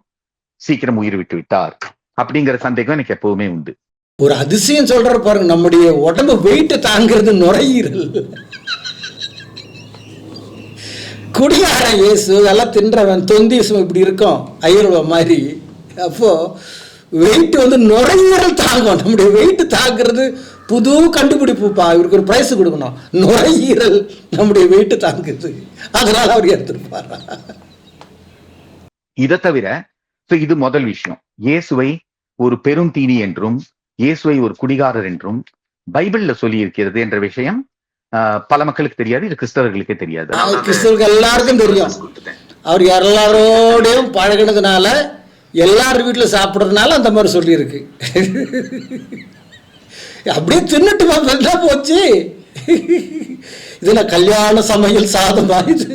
சீக்கிரம் உயிர் விட்டு விட்டார் அப்படிங்கிற சந்தேகம் எனக்கு எப்பவுமே உண்டு. ஒரு அதிசயம் சொல்ற பாருங்க, நம்முடைய உடம்பு வெயிட் தாங்கிறது நுரையீரல். குடியார இயேசு எல்லாம் தின்றவன், தொந்தி இப்படி இருக்கும் ஐயர்வ மாதிரி. அப்போ வெயிட் வந்து நுரையீரல் தாங்கும். நம்முடைய வெயிட் தாங்கிறது புது கண்டுபிடிப்புப்பா. இவருக்கு ஒரு பிரைஸ் கொடுக்கணும். நுரையீரல் நம்முடைய வெயிட் தாங்குது, அதனால அவர் எடுத்திருப்பார். இதை தவிர இது முதல் விஷயம், இயேசுவை ஒரு பெரும் தீனி என்றும் இயேசுவை ஒரு குடிகாரர் என்றும் பைபிள்ல சொல்லி இருக்கிறது என்ற விஷயம் பல மக்களுக்கு தெரியாது. இது கிறிஸ்தவர்களுக்கே தெரியாது. கிறிஸ்தவர்கள் எல்லாருக்கும் தெரியும். அவர் எல்லாரோடையும் பழகினதுனால, எல்லாரும் வீட்டில் சாப்பிட்றதுனால அந்த மாதிரி சொல்லியிருக்கு. அப்படியே தின்னுட்டு போச்சு. இதுல கல்யாண சமையல் சாதமா, இது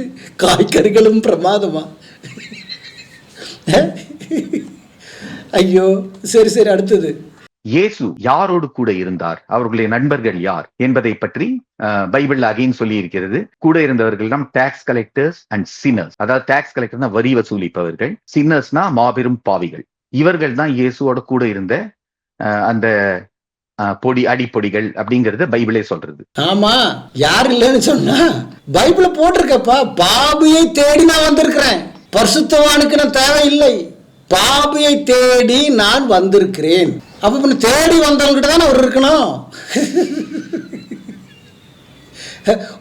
காய்கறிகளும் பிரமாதமா? ஐயோ, சரி சரி, அடுத்தது. இயேசு யாரோடு கூட இருந்தார், அவர்களுடைய நண்பர்கள் யார் என்பதை பற்றி பைபிள்ல அகைன் சொல்லி இருக்கிறது. கூட இருந்தவர்கள் தான் டாக்ஸ் கலெக்டர்ஸ் அண்ட் சின்னர்ஸ். அதாவது டாக்ஸ் கலெக்டர்னா வரி வசூலிப்பவர்கள், சின்னர்ஸ்னா மாபெரும் பாவிகள். இவர்கள் தான் இயேசுவோட கூட இருந்த அந்த அடிப்பொடிகள் அப்படிங்கறத பைபிளே சொல்றது. ஆமா, யார் இல்லைன்னு சொன்னா பைபிள போட்டிருக்கப்பா. பாபியை தேடி நான் வந்திருக்கிறேன், பரிசுத்தவானுக்கு நான் தேவையில்லை, பாபியை தேடி நான் வந்திருக்கிறேன். அப்ப தேடி வந்தவங்கிட்ட தான் அவர் இருக்கணும்.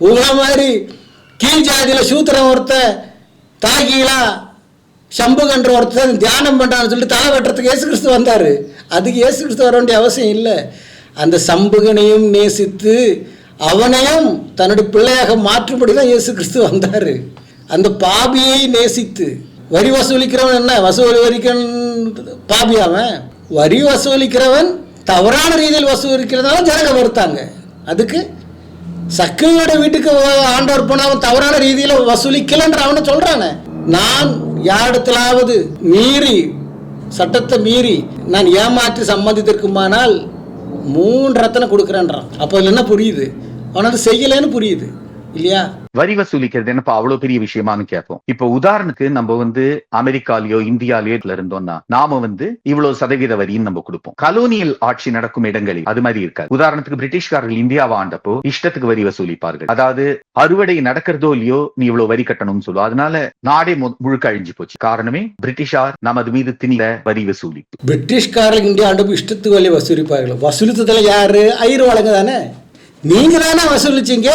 உங்கள மாதிரி கீழ் ஜாதியில சூத்திரம் ஒருத்த தாகிலா சம்புகன்ற ஒருத்தர் தியானம் பண்றான்னு சொல்லிட்டு தலை வெட்டுறதுக்கு இயேசு கிறிஸ்து வந்தாரு. அதுக்கு இயேசு கிறிஸ்து வர வேண்டிய அவசியம் இல்லை. அந்த சம்புகனையும் நேசித்து அவனையும் தன்னுடைய பிள்ளையாக மாற்றும்படிதான் இயேசு கிறிஸ்து வந்தாரு. அந்த பாபியை நேசித்து, வரி வசூலிக்கிறவன் என்ன வசூலிக்கிறவன் பாபியாவன்? வரி வசூலிக்கிறவன் தவறான ரீதியில் வசூலிக்கிறதால ஜனங்க வருத்தாங்க. அதுக்கு சக்கையோட வீட்டுக்கு ஆண்டவர் போன அவன் தவறான ரீதியில வசூலிக்கலன்ற அவனை சொல்றானே. நான் யாரிடத்திலாவது மீறி, சட்டத்தை மீறி நான் ஏமாற்றி சம்மதித்திருக்குமானால் 3 ரத்தனை கொடுக்குறேன்றான். அப்போ இதுல என்ன புரியுது? அவன் அது செய்யலன்னு புரியுது இல்லையா? வரி வசூலிக்கிறது என்னப்பா அவ்வளவு பெரிய விஷயமானு கேட்போம். இப்போ உதாரணத்துக்கு நம்ம அமெரிக்காலயோ இந்தியாலயோ இருந்தோம்னா நாம இவ்வளவு சதவீத வரின்னு நம்ம கொடுப்போம். கலோனியல் ஆட்சி நடக்கும் இடங்களில் அது மாதிரி இருக்காது. உதாரணத்துக்கு பிரிட்டிஷ்காரர்கள் இந்தியாவை ஆண்டப்போ இஷ்டத்துக்கு வரி வசூலிப்பார்கள். அதாவது அறுவடை நடக்கிறதோ இல்லையோ நீ இவ்வளவு வரி கட்டணும்னு சொல்லுவோம். அதனால நாடே முழுக்க அழிஞ்சு போச்சு. காரணமே பிரிட்டிஷார் நமது மீது திணில வரி வசூலிப்பு. பிரிட்டிஷ்காரர்கள் இந்தியா ஆண்டப்போ இஷ்டத்துக்கு வரி வசூலிப்பார்கள். வசூலித்ததுல யாரு? ஐயர் வழங்க தானே, நீங்க தானே வசூலிச்சீங்க.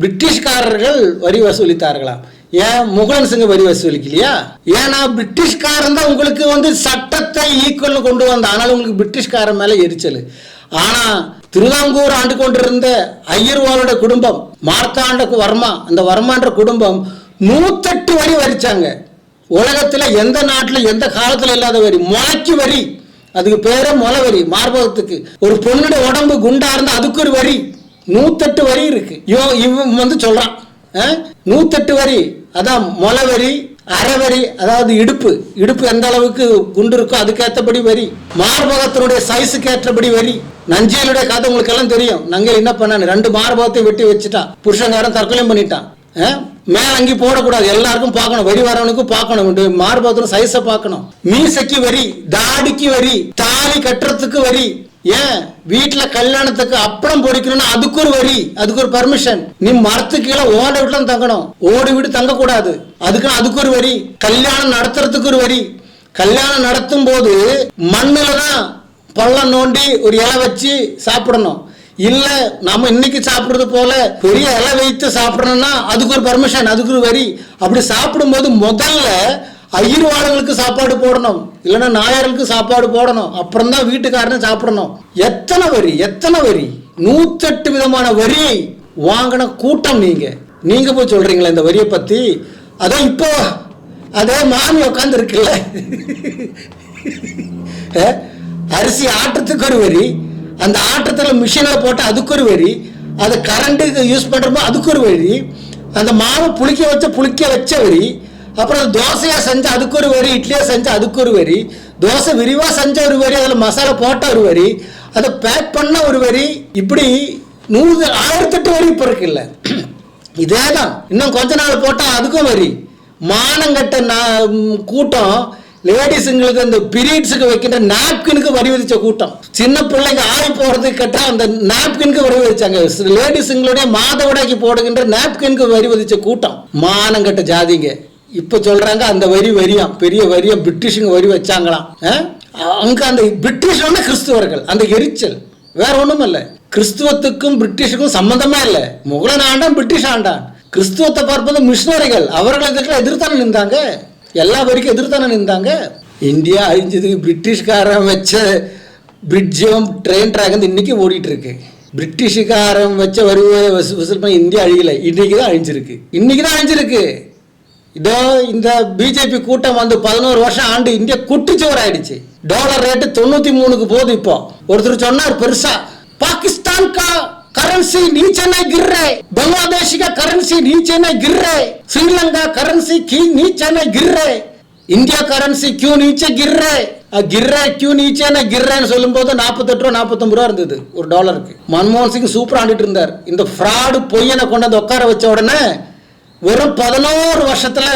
பிரிட்டிஷ்காரர்கள் வரி வசூலித்தார்களாம். ஏன் முகலன் சிங்க வரி வசூலிக்கலையா? ஏன்னா பிரிட்டிஷ்காரன் தான் உங்களுக்கு சட்டத்தை ஈக்குவல் கொண்டு வந்த. ஆனால் உங்களுக்கு பிரிட்டிஷ்காரன் மேல எரிச்சல். ஆனா திருவாங்கூர் ஆண்டு கொண்டிருந்த ஐயர்வாளோட குடும்பம், மார்த்தாண்ட வர்மா, அந்த வர்மான்ற குடும்பம் 108 வரி வரிச்சாங்க. உலகத்துல எந்த நாட்டுல எந்த காலத்துல இல்லாத வரி, முளைக்கு வரி. அதுக்கு பேரே முளை வரி. மார்பகத்துக்கு ஒரு பொண்ணுடைய உடம்பு குண்டா இருந்தா அதுக்கு ஒரு வரி. 108 வரி இருக்கு. இவன் சொல்றான் 108 வரி. அதான் முளை வரி, அரைவரி, அதாவது இடுப்பு எந்த அளவுக்கு குண்டு இருக்கோ அதுக்கேற்றபடி வரி, மார்பகத்தினுடைய சைஸுக்கு ஏற்றபடி வரி. நஞ்சையிலுடைய கதை உங்களுக்கு எல்லாம் தெரியும். நங்கையில் என்ன பண்ணான்னு 2 மார்பகத்தை வெட்டி வச்சுட்டான். புருஷங்காரன் தற்கொலையும் பண்ணிட்டான். மேல அங்கி போடக்கூடாது, எல்லாருக்கும் பார்க்கணும், வரி வரவனுக்கும் பார்க்கணும், மார்பகத்துல சைஸ பார்க்கணும். மீசைக்கு வரி, தாடிக்கு வரி, தாலி கட்டுறதுக்கு வரி. ஏன் வீட்டுல கல்யாணத்துக்கு அப்பளம் பொடிக்கணும்னா அதுக்கு ஒரு வரி, அதுக்கு ஒரு பர்மிஷன். நீ மரத்துக்கு கீழே ஓட வீட்டுல தங்கணும், ஓடி விட்டு தங்க கூடாது, அதுக்கு ஒரு வரி. கல்யாணம் நடத்துறதுக்கு ஒரு வரி. கல்யாணம் நடத்தும் போது மண்ணுல தான் பள்ளம் நோண்டி ஒரு இலை வச்சு சாப்பிடணும். இல்ல நம்ம இன்னைக்கு சாப்பிடுறது போல பெரிய இலை வைத்து சாப்பிடணும்னா அதுக்கு ஒரு பர்மிஷன், அதுக்கு ஒரு வரி. அப்படி சாப்பிடும் போது முதல்ல ஐயர்வாளர்களுக்கு சாப்பாடு போடணும், இல்லைன்னா நாயர்களுக்கு சாப்பாடு போடணும், அப்புறம் தான் வீட்டுக்காரனை சாப்பிடணும். எத்தனை வரி, எத்தனை வரி! 108 விதமான வரியை வாங்கின கூட்டம் நீங்க போய் சொல்றீங்களா இந்த வரியை பத்தி? அதான் இப்போ அதே மாமி உட்காந்து இருக்குல்ல, அரிசி ஆட்டத்துக்கு ஒரு வரி, அந்த ஆட்டத்துல மிஷின்ல போட்டு அதுக்கு ஒரு வரி, அதை கரண்ட்டுக்கு யூஸ் பண்றப்போ அதுக்கு ஒரு வரி, அந்த மாவை புளிக்க வச்ச வரி, அப்புறம் தோசையா செஞ்சா அதுக்கு ஒரு வரி, இட்லியா செஞ்சா அதுக்கு ஒரு வரி, தோசை விரிவா செஞ்ச ஒரு வரி, அதுல மசாலா போட்ட ஒரு வரி, அதை பேக் பண்ண ஒரு வரி. இப்படி 1008 வரி இப்ப இருக்குல்ல. இதேதான் இன்னும் கொஞ்ச நாள் போட்டா அதுக்கும் வரி. மானங்கட்ட கூட்டம் லேடிஸுங்களுக்கு அந்த பீரியட்ஸுக்கு வைக்கின்ற நாப்கினுக்கு வரி விதிச்ச கூட்டம். சின்ன பிள்ளைங்க ஆய் போறதுக்கு கேட்டா அந்த நாப்கினுக்கு வரி விதிச்சாங்க. லேடிஸுங்களுடைய மாதவிடாய்க்கு போடுகின்ற நாப்கினுக்கு வரி விதிச்ச கூட்டம். மானங்கட்ட ஜாதிங்க இப்ப சொல்றாங்க அந்த வரியாம், பெரிய வரியா பிரிட்டிஷுங்க வரி வச்சாங்களாம். அங்க அந்த பிரிட்டிஷ் கிறிஸ்துவர்கள், அந்த எரிச்சல் வேற ஒண்ணும் இல்ல. கிறிஸ்துவத்துக்கும் பிரிட்டிஷுக்கும் சம்பந்தமே இல்லை. முகலன் ஆண்டான், பிரிட்டிஷ் ஆண்டான். கிறிஸ்துவத்தை பார்ப்பது மிஷினரிகள், அவர்கள் இதுக்கு எதிர்த்தானே நின்றாங்க, எல்லா வரைக்கும் எதிர்த்தானே நின்றாங்க. இந்தியா அழிஞ்சதுக்கு பிரிட்டிஷ்காரன் வச்ச பிரிட்ஜும் ட்ரெயின் ட்ராக் இன்னைக்கு ஓடிட்டு இருக்கு. பிரிட்டிஷ்காரன் வச்ச வரி இந்தியா அழியல, இன்னைக்கு தான் அழிஞ்சிருக்கு. இதோ இந்த பிஜேபி கூட்டம் 11 வருஷம் ஆண்டு இந்தியா குட்டிச்சுவர் ஆயிடுச்சு. டாலர் ரேட்டு 93க்கு போகுது. இப்போ ஒருத்தர் சொன்னார் பெருசா, பாகிஸ்தான் करेंसी नीचे नहीं गिर रहे, बांग्लादेश का करेंसी नीचे नहीं गिर रहे, श्रीलंका करेंसी की नीचे नहीं गिर रहे, इंडिया करेंसी क्यों नीचे गिर रहे, गिर रहे क्यों नीचे नहीं गिर रहे சொல்லும் போது 48 ரூபா 49 ரூபா இருந்தது ஒரு டாலருக்கு. மன்மோகன் சிங் சூப்பர் ஆடிட்டு இருந்தார். இந்த ஃப்ராடு பொய்யனை கொண்டு உட்கார வச்ச உடனே வெறும் 11 வருஷத்துல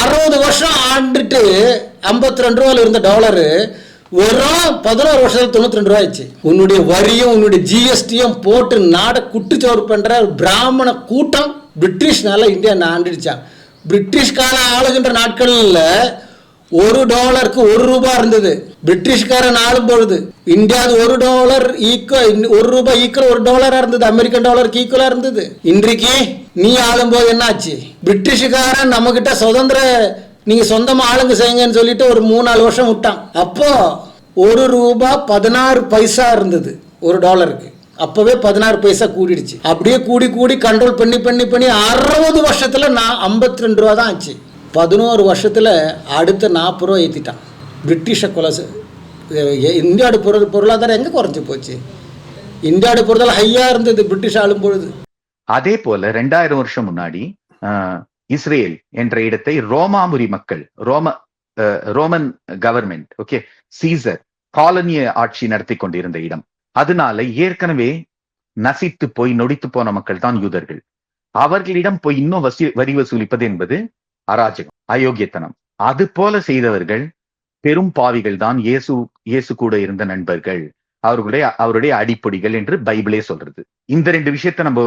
60 வருஷம் ஆண்டுட்டு 52 ரூபாயில் இருந்த டாலரு வெறும் 11 வருஷத்துல 92 ரூபாய் ஆச்சு. உன்னுடைய வரியும் உன்னுடைய ஜிஎஸ்டியும் போட்டு நாடை குட்டிச்சோறு பண்ற பிராமண கூட்டம் பிரிட்டிஷ்னால இந்தியா ஆண்டுடுச்சான். பிரிட்டிஷ்கார ஆளுகின்ற நாட்களில் $1 1 ரூபாய் இருந்தது. பிரிட்டிஷ்காரன் ஆளும் பொழுது இந்தியாவது $1 ஈக்குவல் $1 ஈக்குவல் $1 இருந்தது. அமெரிக்கன் டாலருக்கு ஈக்குவலா இருந்தது. இன்றைக்கு நீ ஆளும்போது என்ன ஆச்சு? பிரிட்டிஷ்காரன் நம்ம கிட்ட சுதந்திர நீங்க சொந்தமா ஆளுங்க செய்யுங்கன்னு சொல்லிட்டு ஒரு 3-4 வருஷம் விட்டான். அப்போ $1 16 பைசா இருந்தது $1. அப்பவே 16 பைசா கூடிடுச்சு. அப்படியே கூடி கூடி கண்ட்ரோல் பண்ணி பண்ணி பண்ணி 60 வருஷத்துல 52 ரூபா தான் ஆச்சு. 11 வருஷத்துல அடுத்த 40 ரூபா ஏற்றிட்டான். பிரிட்டிஷை கொலை. இந்தியாவோட பொருளாதாரம் எங்க குறைஞ்சி போச்சு? இந்தியாவோட பொருளாதாரம் ஹையா இருந்தது பிரிட்டிஷ் ஆளும் பொழுது. அதே போல 2000 வருஷம் முன்னாடி இஸ்ரேல் என்ற இடத்தை ரோமாபுரி மக்கள், ரோமன் கவர்மெண்ட், ஓகே, சீசர் காலனிய ஆட்சி நடத்தி கொண்டிருந்த இடம். அதனால ஏற்கனவே நசித்து போய் நொடித்து போன மக்கள் தான் யூதர்கள். அவர்களிடம் போய் இன்னும் வரி வசூலிப்பது என்பது அராஜகம், அயோக்கியத்தனம். அது போல செய்தவர்கள் பெரும் பாவிகள் தான் இயேசு கூட இருந்த நண்பர்கள், அவருடைய அடிப்பொடிகள் என்று பைபிளே சொல்றது. இந்த 2 விஷயத்த நம்ம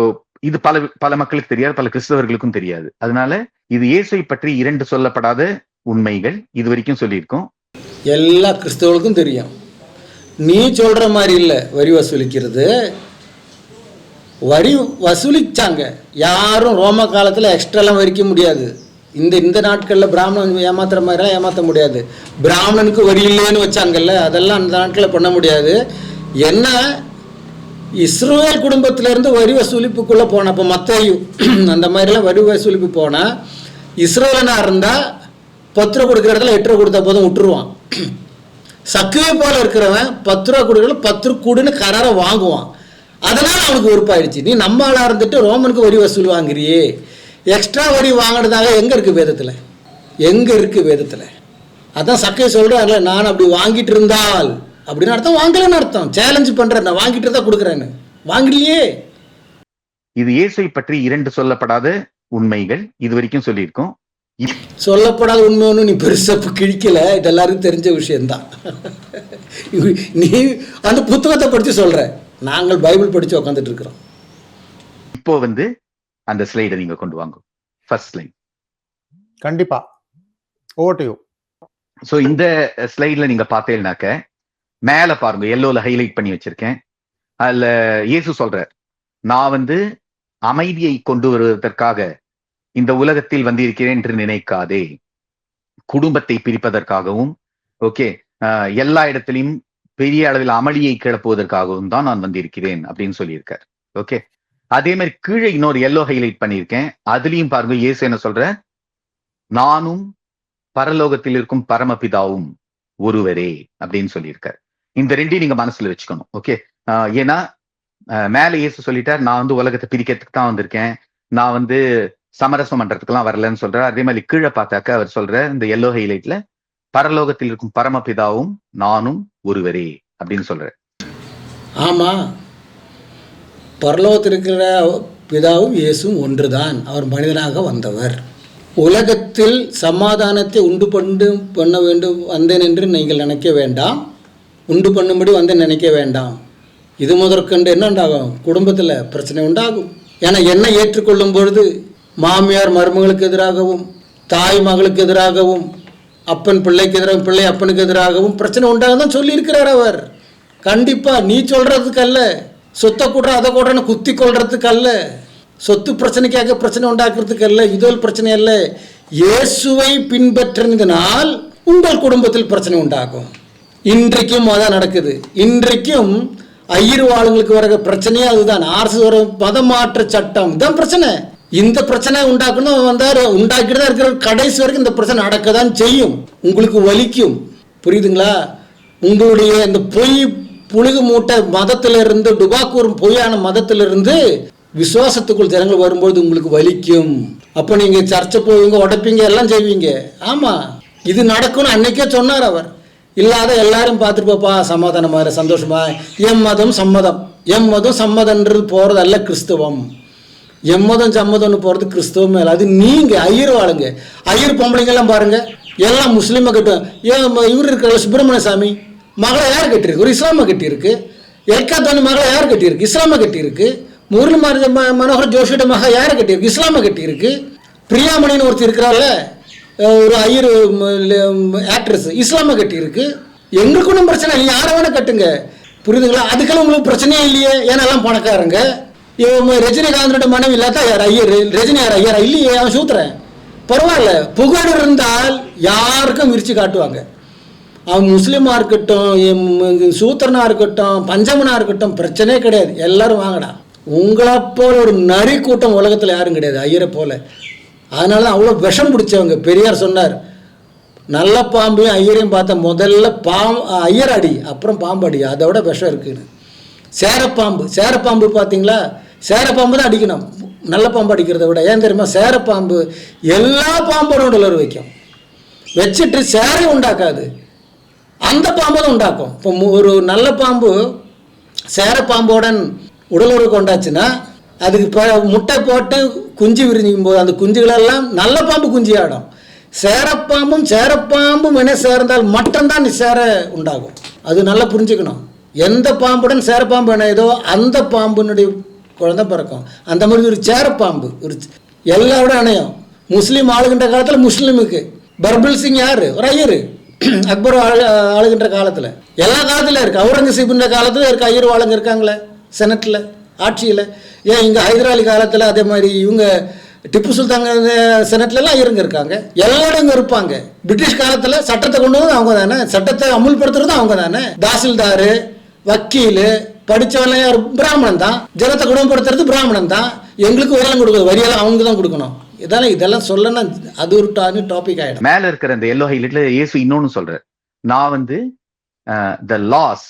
இது பல மக்களுக்கு தெரியாது, பல கிறிஸ்தவர்களுக்கும் தெரியாது. அதனால இது இயேசுவை பற்றி 2 சொல்லப்படாத உண்மைகள் இது வரைக்கும் சொல்லியிருக்கோம். எல்லா கிறிஸ்தவர்களுக்கும் தெரியும். நீ சொல்ற மாதிரி இல்லை வரி வசூலிக்கிறது. வரி வசூலிச்சாங்க. யாரும் ரோம காலத்தில் எக்ஸ்ட்ராலாம் வரிக்க முடியாது. இந்த நாட்களில் பிராமணன் ஏமாத்துற மாதிரிலாம் ஏமாற்ற முடியாது. பிராமணனுக்கு வரி இல்லைன்னு வச்சாங்கல்ல, அதெல்லாம் அந்த நாட்களில் பண்ண முடியாது. என்ன இஸ்ரேல் குடும்பத்திலேருந்து வரி வசூலிப்புக்குள்ளே போன இப்போ மத்தேயு அந்த மாதிரிலாம் வரி வசூலிப்பு போனால் இஸ்ரேலனாக இருந்தால் 10 ரூபா கொடுக்குற இடத்துல 8 ரூபா கொடுத்தா போதும் விட்டுருவான். சக்குவே போல இருக்கிறவன் 10 ரூபா கொடுக்கல 10 கூடுன்னு கராரை வாங்குவான். அதனால் அவனுக்கு உறுப்பாயிடுச்சு. நீ நம்ம ஆளாக இருந்துட்டு ரோமனுக்கு வரி வசூல் வாங்குறியே, எக்ஸ்ட்ரா வரி வாங்கினதாக எங்கே இருக்குது வேதத்தில்? எங்கே இருக்குது வேதத்தில்? அதான் சக்கையை சொல்கிறாங்கல்ல, நான் அப்படி வாங்கிட்டு இருந்தால் அப்படின்னு அர்த்தம், வாங்கலன்னு அர்த்தம். சேலஞ்சு பண்ணுறேன், நான் வாங்கிட்டு தான் கொடுக்குறேன்னு. வாங்கலையே. இது இயேசுவை பற்றி 2 சொல்லப்படாத உண்மைகள் இது வரைக்கும் சொல்லியிருக்கோம். சொல்லப்படாத உண்மை ஒன்றும் நீ பெருசாக கிழிக்கல, இது எல்லாருக்கும் தெரிஞ்ச விஷயம்தான். நீ அந்த புத்தகத்தை படித்து சொல்கிற, நாங்கள் பைபிள் படித்து உட்காந்துட்டு இருக்கிறோம். இப்போ அந்த ஸ்லைடை நீங்க கொண்டு வாங்க. First slide. கண்டிப்பா. Over to you. சோ இந்த ஸ்லைட்ல நீங்க பார்த்தீங்கன்னாக்க மேல பாருங்க, எல்லோல ஹைலைட் பண்ணி வச்சிருக்கேன். அதுல இயேசு சொல்றார், நான் அமைதியை கொண்டு வருவதற்காக இந்த உலகத்தில் வந்திருக்கிறேன் என்று நினைக்காதே, குடும்பத்தை பிரிப்பதற்காகவும், ஓகே, எல்லா இடத்திலையும் பெரிய அளவில் அமளியை கிளப்புவதற்காகவும் தான் நான் வந்திருக்கிறேன் அப்படின்னு சொல்லியிருக்கார். ஓகே, அதே மாதிரி கீழே இன்னொரு எல்லோ ஹைலைட் பண்ணியிருக்கேன். அதுலயும் பாருங்க, இயேசு என்ன சொல்ற, நானும் பரலோகத்தில் இருக்கும் பரமபிதாவும் ஒருவரே அப்படின்னு சொல்லியிருக்காரு. இந்த 2 நீங்க மனசுல வச்சுக்கணும். ஓகே, ஏன்னா மேல இயேசு சொல்லிட்டார், நான் உலகத்தை பிரிக்கிறதுக்கு தான் வந்திருக்கேன், நான் சமரசம் பண்றதுக்கெல்லாம் வரலன்னு சொல்றாரு. அதே மாதிரி கீழே பார்த்தாக்க அவர் சொல்ற இந்த எல்லோ ஹைலைட்ல பரலோகத்தில் இருக்கும் பரமபிதாவும் நானும் ஒருவரே அப்படின்னு சொல்ற. ஆமா, பரலோகத்தில் இருக்கிற பிதாவும் இயேசுவும் ஒன்றுதான். அவர் மனிதனாக வந்தவர். உலகத்தில் சமாதானத்தை உண்டு பண்ண வேண்டும் வந்தேன் என்று நீங்கள் நினைக்க வேண்டாம், உண்டு பண்ணும்படி வந்தேன் நினைக்க வேண்டாம். இது முதற்கொண்டு என்ன உண்டாகும்? குடும்பத்தில் பிரச்சனை உண்டாகும். ஏன்னா என்னை ஏற்றுக்கொள்ளும் பொழுது மாமியார் மருமகளுக்கு எதிராகவும், தாய் மகளுக்கு எதிராகவும், அப்பன் பிள்ளைக்கு எதிராக, பிள்ளை அப்பனுக்கு எதிராகவும் பிரச்சனை உண்டாகுதான் சொல்லியிருக்கிறார் அவர். கண்டிப்பா நீ சொல்றதுக்கு அல்ல, சொத்தை கூடுற அதை கூடுறன்னு குத்தி கொள்றதுக்கு அல்ல, சொத்து பிரச்சனைக்காக பிரச்சனை உண்டாக்குறதுக்கு அல்ல, இதுவல் பிரச்சனை அல்ல. இயேசுவை பின்பற்றினால் உங்கள் குடும்பத்தில் பிரச்சனை உண்டாகும். இன்றைக்கும் அதான் நடக்குது. இன்றைக்கும் ஐயர்வாளுங்களுக்கு வர பிரச்சனையே அதுதான். அரசு வர மதமாற்ற சட்டம் தான் பிரச்சனை. இந்த பிரச்சனை உண்டாக்கணும் உண்டாக்கிட்டு தான் இருக்கிற, கடைசி வரைக்கும் இந்த பிரச்சனை நடக்கதான் செய்யும். உங்களுக்கு வலிக்கும், புரியுதுங்களா? உங்களுடைய இந்த பொய் புழுகு மூட்டை மதத்திலிருந்து, டுபாக்கூர் பொய்யான மதத்திலிருந்து விசுவாசத்துக்குள் ஜனங்கள் வரும்போது உங்களுக்கு வலிக்கும். அப்போ நீங்கள் சர்ச்சை போவீங்க, உடைப்பீங்க, எல்லாம் செய்வீங்க. ஆமாம், இது நடக்கும்னு அன்னைக்கே சொன்னார் அவர். இல்லாத எல்லாரும் பார்த்துட்டு போப்பா, சமாதானமாக சந்தோஷமா, எம் மதம் சம்மதம், எம் மதம் சம்மதன்றது போகிறது அல்ல கிறிஸ்தவம். எம்மதம் சம்மதம்னு போகிறது கிறிஸ்தவம் மேலே. அது நீங்கள் ஐயர் வாழுங்க. ஐயர் பொம்பளைங்கெல்லாம் பாருங்கள், எல்லாம் முஸ்லீமை கட்டும். இவர் இருக்கிற சுப்பிரமணிய சாமி மகளை யார் கட்டியிருக்கு? ஒரு இஸ்லாமை கட்டியிருக்கு. எல்காத்தோனி மகளை யார் கட்டியிருக்கு? இஸ்லாமை கட்டியிருக்கு. முரளி மனோகர் ஜோஷியோட மக யாரை கட்டியிருக்கு? இஸ்லாமை கட்டியிருக்கு. பிரியாமணின்னு ஒருத்தர் இருக்கிறாள்ல, ஒரு ஐயர் ஆக்ட்ரஸ், இஸ்லாமை கட்டியிருக்கு. எங்களுக்கு ஒன்றும் பிரச்சனை இல்லை, யாரை வேணா கட்டுங்க, புரியுதுங்களா? அதுக்கெல்லாம் உங்களுக்கு பிரச்சனையே இல்லையே. ஏன்னா எல்லாம் பணக்காரங்க. ரஜினிகாந்தோட மனைவி இல்லாத யார் ஐயர்? ரஜினி யார் ஐயரா? இல்லையே, அவன் சூத்துறேன். பரவாயில்ல, புகழ் இருந்தால் யாருக்கும் விரிச்சு காட்டுவாங்க. அவன் முஸ்லீமாக இருக்கட்டும், சூத்திரனாக இருக்கட்டும், பஞ்சமனாக இருக்கட்டும், பிரச்சனையே கிடையாது. எல்லாரும் வாங்கடா. உங்களை போல ஒரு நரி கூட்டம் உலகத்தில் யாரும் கிடையாது ஐயரை போல. அதனால தான் அவ்வளோ விஷம் பிடிச்சவங்க. பெரியார் சொன்னார், நல்ல பாம்பையும் ஐயரையும் பார்த்தா முதல்ல ஐயர் அடி, அப்புறம் பாம்பு அடி, அதோட விஷம் இருக்குன்னு. சேரப்பாம்பு பார்த்தீங்களா? சேரப்பாம்பு தான் அடிக்கணும், நல்ல பாம்பு அடிக்கிறத விட. ஏன் தெரியுமா? சேரப்பாம்பு எல்லா பாம்போட உடலுறவு வைக்கும், வச்சுட்டு சேரை உண்டாக்காது, அந்த பாம்பு தான் உண்டாக்கும். இப்போ ஒரு நல்ல பாம்பு சேரப்பாம்போடன் உடலுறவு கொண்டாச்சுன்னா அதுக்கு முட்டை போட்டு குஞ்சு விரிஞ்சிக்கும் போது அந்த குஞ்சுகளெல்லாம் நல்ல பாம்பு குஞ்சு ஆடும். சேரப்பாம்பும் இணை சேர்ந்தால் மட்டும்தான் சேர உண்டாகும். அது நல்லா புரிஞ்சுக்கணும். எந்த பாம்புடன் சேரப்பாம்பு இணையதோ அந்த பாம்புனுடைய குழந்தை பிறக்கும். அந்த மாதிரி ஒரு சேரப்பாம்பு ஒரு எல்லாரோட இணையும். முஸ்லீம் ஆளுகின்ற காலத்தில் முஸ்லீமுக்கு பர்பில் சிங் யார்? ஒரு ஐயர். அக்பர் ஆளுகின்ற காலத்தில், எல்லா காலத்திலும் இருக்குது. அவுரங்கசீபின்ற காலத்தில் இருக்க ஐயர் ஆளுங்க இருக்காங்களே செனட்டில், ஆட்சியில். ஏன் இங்கே ஹைதராலி காலத்தில் அதே மாதிரி இவங்க டிப்பு சுல்தான் செனட்லலாம் ஐயருங்க இருக்காங்க. எல்லாரும் இங்கே இருப்பாங்க. பிரிட்டிஷ் காலத்தில் சட்டத்தை கொண்டு வந்து அவங்க தானே, சட்டத்தை அமுல்படுத்துறது அவங்க தானே. தாசில்தார், வக்கீல், படித்தவெல்லாம் யார்? பிராமணன் தான். ஜனத்தை குணப்படுத்துறது பிராமணன் தான். எங்களுக்கு உயரம் கொடுக்குறது வரியெல்லாம் அவங்க தான் கொடுக்கணும். இதெல்லாம் சொல்லணும், அது ஒரு டாபிக் ஆயிடும். மேல இருக்கிற அந்த எல்லோ ஹைலைட்ல இயேசு இன்னொன்னு சொல்றாரு, நான் வந்து the laws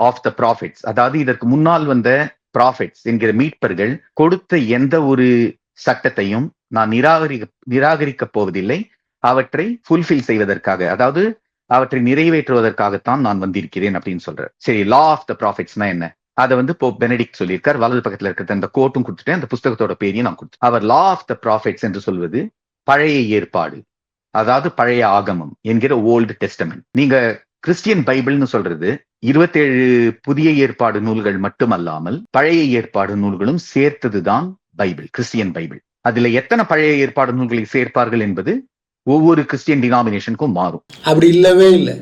of the prophets, அதாவது இதற்கு முன்னால் வந்த ப்ராஃபிட்ஸ் என்கிற மீட்பர்கள் கொடுத்த எந்த ஒரு சட்டத்தையும் நான் நிராகரிக்க போவதில்லை, அவற்றை ஃபுல்ஃபில் செய்வதற்காக, அதாவது அவற்றை நிறைவேற்றுவதற்காகத்தான் நான் வந்திருக்கிறேன் அப்படின்னு சொல்றாரு. சரி, லா ஆஃப் த ப்ராஃபிட்ஸ்னா என்ன? அதை வந்து போப் பெனடிக்ட் சொல்லியிருக்கார். வலது பக்கத்துல இருக்கிற அந்த கோட்டும் கொடுத்துட்டேன், அந்த புஸ்தகத்தோட பேரையும் நான் கொடுத்தேன். அவர் லா ஆஃப் த ப்ராஃபிட்ஸ் என்று சொல்வது பழைய ஏற்பாடு, அதாவது பழைய ஆகமம் என்கிற ஓல்டு டெஸ்டமெண்ட். நீங்க கிறிஸ்டியன் பைபிள்னு சொல்றது 27 புதிய ஏற்பாடு நூல்கள் மட்டுமல்லாமல் பழைய ஏற்பாடு நூல்களும் சேர்த்ததுதான் பைபிள், கிறிஸ்டியன் பைபிள். அதுல எத்தனை பழைய ஏற்பாடு நூல்களை சேர்ப்பார்கள் என்பது ஒவ்வொரு கிறிஸ்டியன் டினாமினேஷனுக்கும் மாறும். அப்படி இல்லவே இல்லை.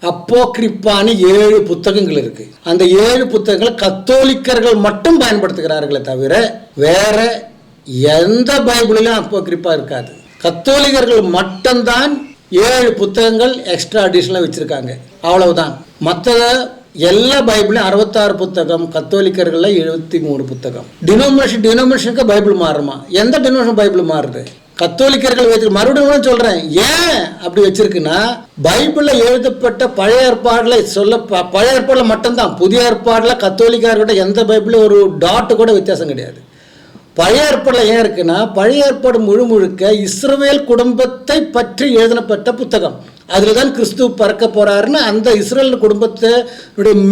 அப்போக்ரிப்பான 7 புத்தகங்கள் இருக்கு. அந்த 7 புத்தகங்களை கத்தோலிக்கர்கள் மட்டும் பயன்படுத்துகிறார்களே தவிர வேற எந்த பைபிளிலும் அப்போக்ரிப்பா இருக்காது. கத்தோலிக்கர்கள் மட்டும்தான் 7 புத்தகங்கள் எக்ஸ்ட்ரா அடிஷனலாக வச்சிருக்காங்க, அவ்வளவுதான். மற்ற எல்லா பைபிளும் 66 புத்தகம், கத்தோலிக்கர்கள்ல 73 புத்தகம். டினோமினேஷனுக்கு பைபிள் மாறுமா? எந்த டினோமினேஷன் பைபிள் மாறுது? கத்தோலிக்கர்கள் வச்சிருக்கு. மறுபடியும் சொல்றேன், ஏன் அப்படி வச்சிருக்குன்னா, பைபிள்ல எழுதப்பட்ட பழைய ஏற்பாடுல பழைய ஏற்பாடுல மட்டும்தான். புதிய ஏற்பாடுல கத்தோலிக்கர்கிட்ட எந்த பைபிளும் ஒரு டாட் கூட வித்தியாசம் கிடையாது. பழைய ஏற்பாடுல ஏன் இருக்குன்னா, பழைய ஏற்பாடு முழுக்க இஸ்ரவேல் குடும்பத்தை பற்றி எழுதப்பட்ட புத்தகம். அதுல தான் கிறிஸ்து பறக்க போறாருன்னு அந்த இஸ்ரேல் குடும்பத்தை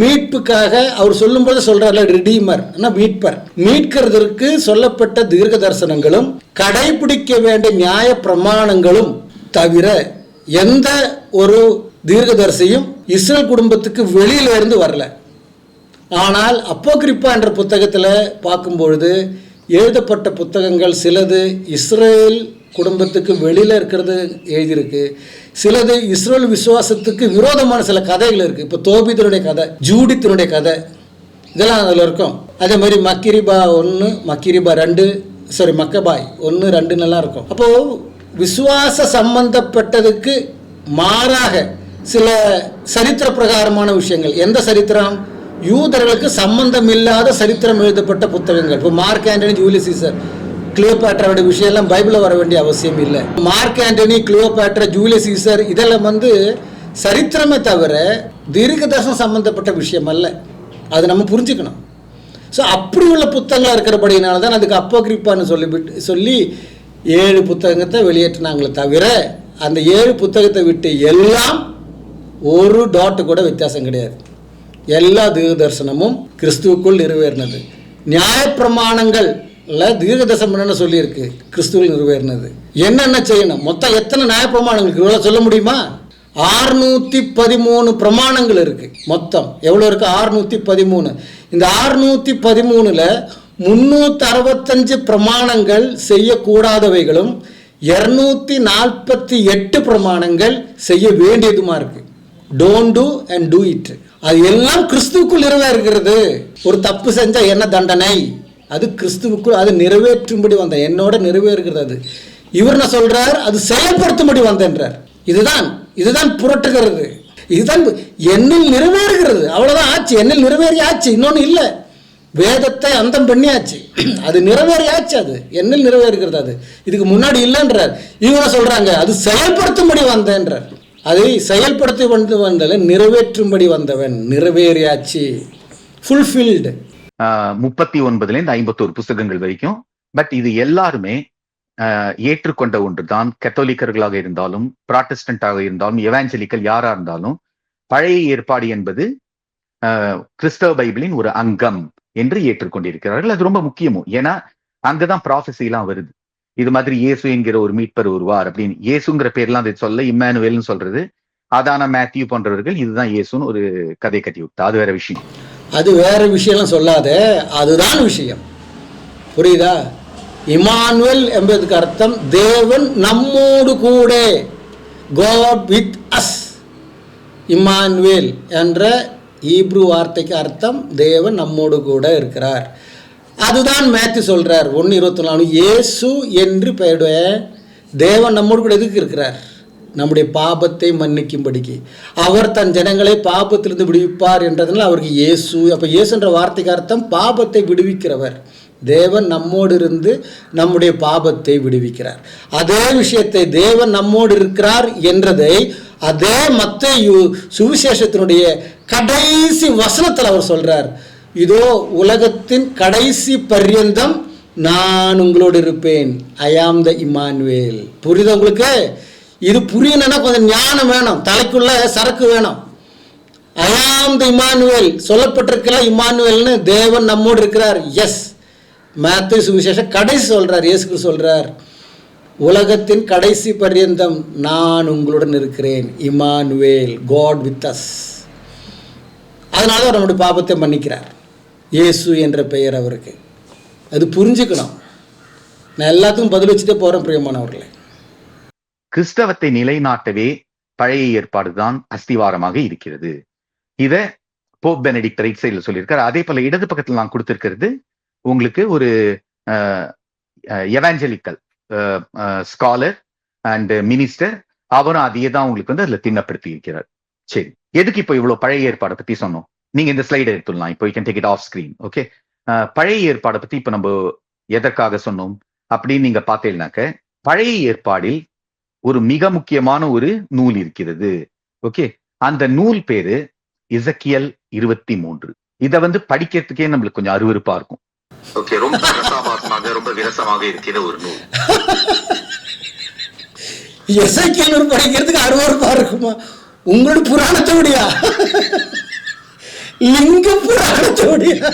மீட்புக்காக அவர் சொல்லும்போது சொல்றாரு, ரிடீமர், மீட்பர். மீட்கிறதுக்கு சொல்லப்பட்ட தீர்க்க தரிசனங்களும் கடைபிடிக்க வேண்டிய நியாய பிரமாணங்களும் தவிர எந்த ஒரு தீர்க்கதரிசியும் இஸ்ரேல் குடும்பத்துக்கு வெளியில இருந்து வரல. ஆனால் அப்போக்ரிப்பா என்ற புத்தகத்தில் பார்க்கும்பொழுது எழுதப்பட்ட புத்தகங்கள் சிலது இஸ்ரேல் குடும்பத்துக்கு வெளியில் இருக்கிறது எழுதியிருக்கு, சிலது இஸ்ரேல் விசுவாசத்துக்கு விரோதமான சில கதைகள் இருக்குது. இப்போ தோபிதனுடைய கதை, ஜூடித்தினுடைய கதை, இதெல்லாம் அதில் இருக்கும். அதே மாதிரி மக்கிரிபா 1, மக்கிரிபா 2, மக்கபாய் 1, 2 இருக்கும். அப்போது விசுவாச சம்பந்தப்பட்டதுக்கு மாறாக சில சரித்திர பிரகாரமான விஷயங்கள். எந்த சரித்திரம்? யூதர்களுக்கு சம்பந்தம் இல்லாத சரித்திரம் எழுதப்பட்ட புத்தகங்கள். இப்போ மார்க் ஆண்டனி, ஜூலியஸ் சீசர், கிளியோபாட்ராவோட விஷயம்லாம் பைபிளில் வர வேண்டிய அவசியம் இல்லை. Mark Antony, Cleopatra, Julius Caesar இதெல்லாம் சரித்திரமே தவிர தீர்க்க தரிசனம் சம்பந்தப்பட்ட விஷயம் அல்ல. அது நம்ம புரிஞ்சுக்கணும். ஸோ அப்படி உள்ள புத்தகங்கள் இருக்கிறபடினால தான் அதுக்கு அப்போகிரிப்பான்னு சொல்லி 7 புத்தகத்தை வெளியேற்றினாங்களே தவிர அந்த 7 புத்தகத்தை விட்டு எல்லாம் ஒரு டாட்டு கூட வித்தியாசம் கிடையாது. எல்லா தீர்க்க தரிசனமும் கிறிஸ்துவுக்குள் நிறைவேறினது. நியாயப்பிரமாணங்கள்ல தீர்க்க தரிசனம் சொல்லியிருக்கு, கிறிஸ்துவில் நிறைவேறினது. என்னென்ன செய்யணும், மொத்தம் எத்தனை நியாயப்பிரமாணங்களுக்கு இவ்வளோ சொல்ல முடியுமா? 613 பிரமாணங்கள் இருக்கு. மொத்தம் எவ்வளோ இருக்கு? 613. இந்த 613ல் 365 பிரமாணங்கள் செய்யக்கூடாதவைகளும் 248 பிரமாணங்கள் செய்ய வேண்டியதுமா இருக்கு. Don't do and do it. அது எல்லாம் கிறிஸ்துவுக்குள் நிறைவேறுகிறது. ஒரு தப்பு செஞ்சா என்ன தண்டனை, அது கிறிஸ்துவுக்குள் அது நிறைவேற்றும்படி வந்த என்னோட நிறைவேறுகிறது. அது இவர் என்ன சொல்றார், அது செயல்படுத்தும்படி வந்தேன்றார். இதுதான் புரட்டுகிறது, இதுதான் என்னில் நிறைவேறுகிறது. அவ்வளவுதான் ஆச்சு, என்னில் நிறைவேறி ஆச்சு. இன்னொன்னு இல்லை, வேதத்தை அந்தம் பண்ணியாச்சு, அது நிறைவேறியாச்சு, அது என்னில் நிறைவேறுகிறது. அது இதுக்கு முன்னாடி இல்லைன்றார். இவங்க சொல்றாங்க அது செயல்படுத்தும்படி வந்தேன்றார். அதை செயல்படுத்தி வந்தல நிறைவேற்றும்படி வந்தவன், நிறைவேறியாச்சு, ஃபுல்ஃபில்டு. 39லேருந்து 51 புத்தகங்கள் வரைக்கும். பட் இது எல்லாருமே ஏற்றுக்கொண்ட ஒன்றுதான். கத்தோலிக்கர்களாக இருந்தாலும், புராட்டஸ்டன்டாக இருந்தாலும், எவாஞ்சலிக்கல் யாரா இருந்தாலும், பழைய ஏற்பாடு என்பது கிறிஸ்தவ பைபிளின் ஒரு அங்கம் என்று ஏற்றுக்கொண்டிருக்கிறார்கள். அது ரொம்ப முக்கியமும். ஏன்னா அங்கதான் ப்ராஃபஸி எல்லாம் வருது. இது மாதிரி இயேசு என்கிற ஒரு மீட்பர் வருவார் அப்படின்னு. இயேசுங்கிற பேர்லாம் அதை சொல்ல இம்மானுவேல்னு சொல்றது. அதான மேத்யூ போன்றவர்கள் இதுதான் இயேசுன்னு ஒரு கதை கட்டி விட்டா, அது வேற விஷயம். அது வேற விஷயம்லாம் சொல்லாத, அதுதான் விஷயம். புரியுதா? இமானுவேல் என்பதற்கு அர்த்தம் தேவன் நம்மோடு கூட, God with us. இமானுவேல் என்ற ஈப்ரு வார்த்தைக்கு அர்த்தம் தேவன் நம்மோடு கூட இருக்கிறார். அதுதான் மேத்யூ சொல்றார் 1:24. இயேசு என்று பெயருடைய தேவன் நம்மோடு கூட எதுக்கு இருக்கிறார்? நம்முடைய பாபத்தை மன்னிக்கும்படிக்கு. அவர் தன் ஜனங்களை பாபத்திலிருந்து விடுவிப்பார் என்றதுனால அவருக்கு இயேசு. அப்ப இயேசு என்ற வார்த்தைக்கு அர்த்தம் பாபத்தை விடுவிக்கிறவர். தேவன் நம்மோடு இருந்து நம்முடைய பாபத்தை விடுவிக்கிறார். அதே விஷயத்தை தேவன் நம்மோடு இருக்கிறார் என்றதை அதே மத்தேயு சுவிசேஷத்தினுடைய கடைசி வசனத்தில் அவர் சொல்றார், இதோ உலகத்தின் கடைசி பர்யந்தம் நான் உங்களோடு இருப்பேன். ஐ ஆம் த இமானுவேல். புரியுதா உங்களுக்கு? இது புரியணும்னா கொஞ்சம் ஞானம் வேணும், தலைக்குள்ள சரக்கு வேணும். ஐ ஆம் த இமானுவேல் சொல்லப்பட்டிருக்கல, இமானுவேல்னு தேவன் நம்மோடு இருக்கிறார். எஸ், மேத்யூ சுவிசேஷம் கடைசி சொல்றார், இயேசு சொல்றார், உலகத்தின் கடைசி பர்யந்தம் நான் உங்களுடன் இருக்கிறேன். Emmanuel, God with us. அதனால அவர் நம்முடைய பாபத்தை மன்னிக்கிறார். இயேசு என்ற பெயர் அவருக்கு. அது புரிஞ்சுக்கணும். நான் எல்லாத்துக்கும் பதில் வச்சுட்டே போறேன் பிரியமானவர்களே. கிறிஸ்தவத்தை நிலைநாட்டவே பழைய ஏற்பாடுதான் அஸ்திவாரமாக இருக்கிறது. இத போப் பெனடிக்ட் ரைட் சைட்ல சொல்லியிருக்காரு. அதே போல இடது பக்கத்தில் நான் கொடுத்திருக்கிறது உங்களுக்கு ஒரு எவாஞ்சலிக்கல் ஸ்காலர் அண்ட் மினிஸ்டர். அவரும் அதையே தான் உங்களுக்கு அதுல திண்ணப்படுத்தி இருக்கிறார். சரி, எதுக்கு இப்போ இவ்வளவு பழைய ஏற்பாடை பத்தி சொன்னோம்? நீங்க இந்த ஸ்லைடை எடுத்துடலாம். இப்போ you can take it of screen. Okay, பழைய ஏற்பாடை பத்தி இப்ப நம்ம எதற்காக சொன்னோம் அப்படின்னு நீங்க பார்த்தீங்கன்னாக்க, பழைய ஏற்பாடில் ஒரு மிக முக்கியமான ஒரு நூல் இருக்கிறது. ஓகே, அந்த நூல் பேரு எசேக்கியேல் 23. இத படிக்கிறதுக்கே நம்மளுக்கு கொஞ்சம் அருவருப்பா இருக்கும். ஓகே, ரொம்ப ரசாபாத்மாக, ரொம்ப விரசமாக இருக்கிற ஒரு நூல். எசேக்கியேல் படிக்கிறதுக்கு அருவருப்பா இருக்குமா? உங்களோட புராணத்தோடியா? லிங்க புராணத்தோடியா?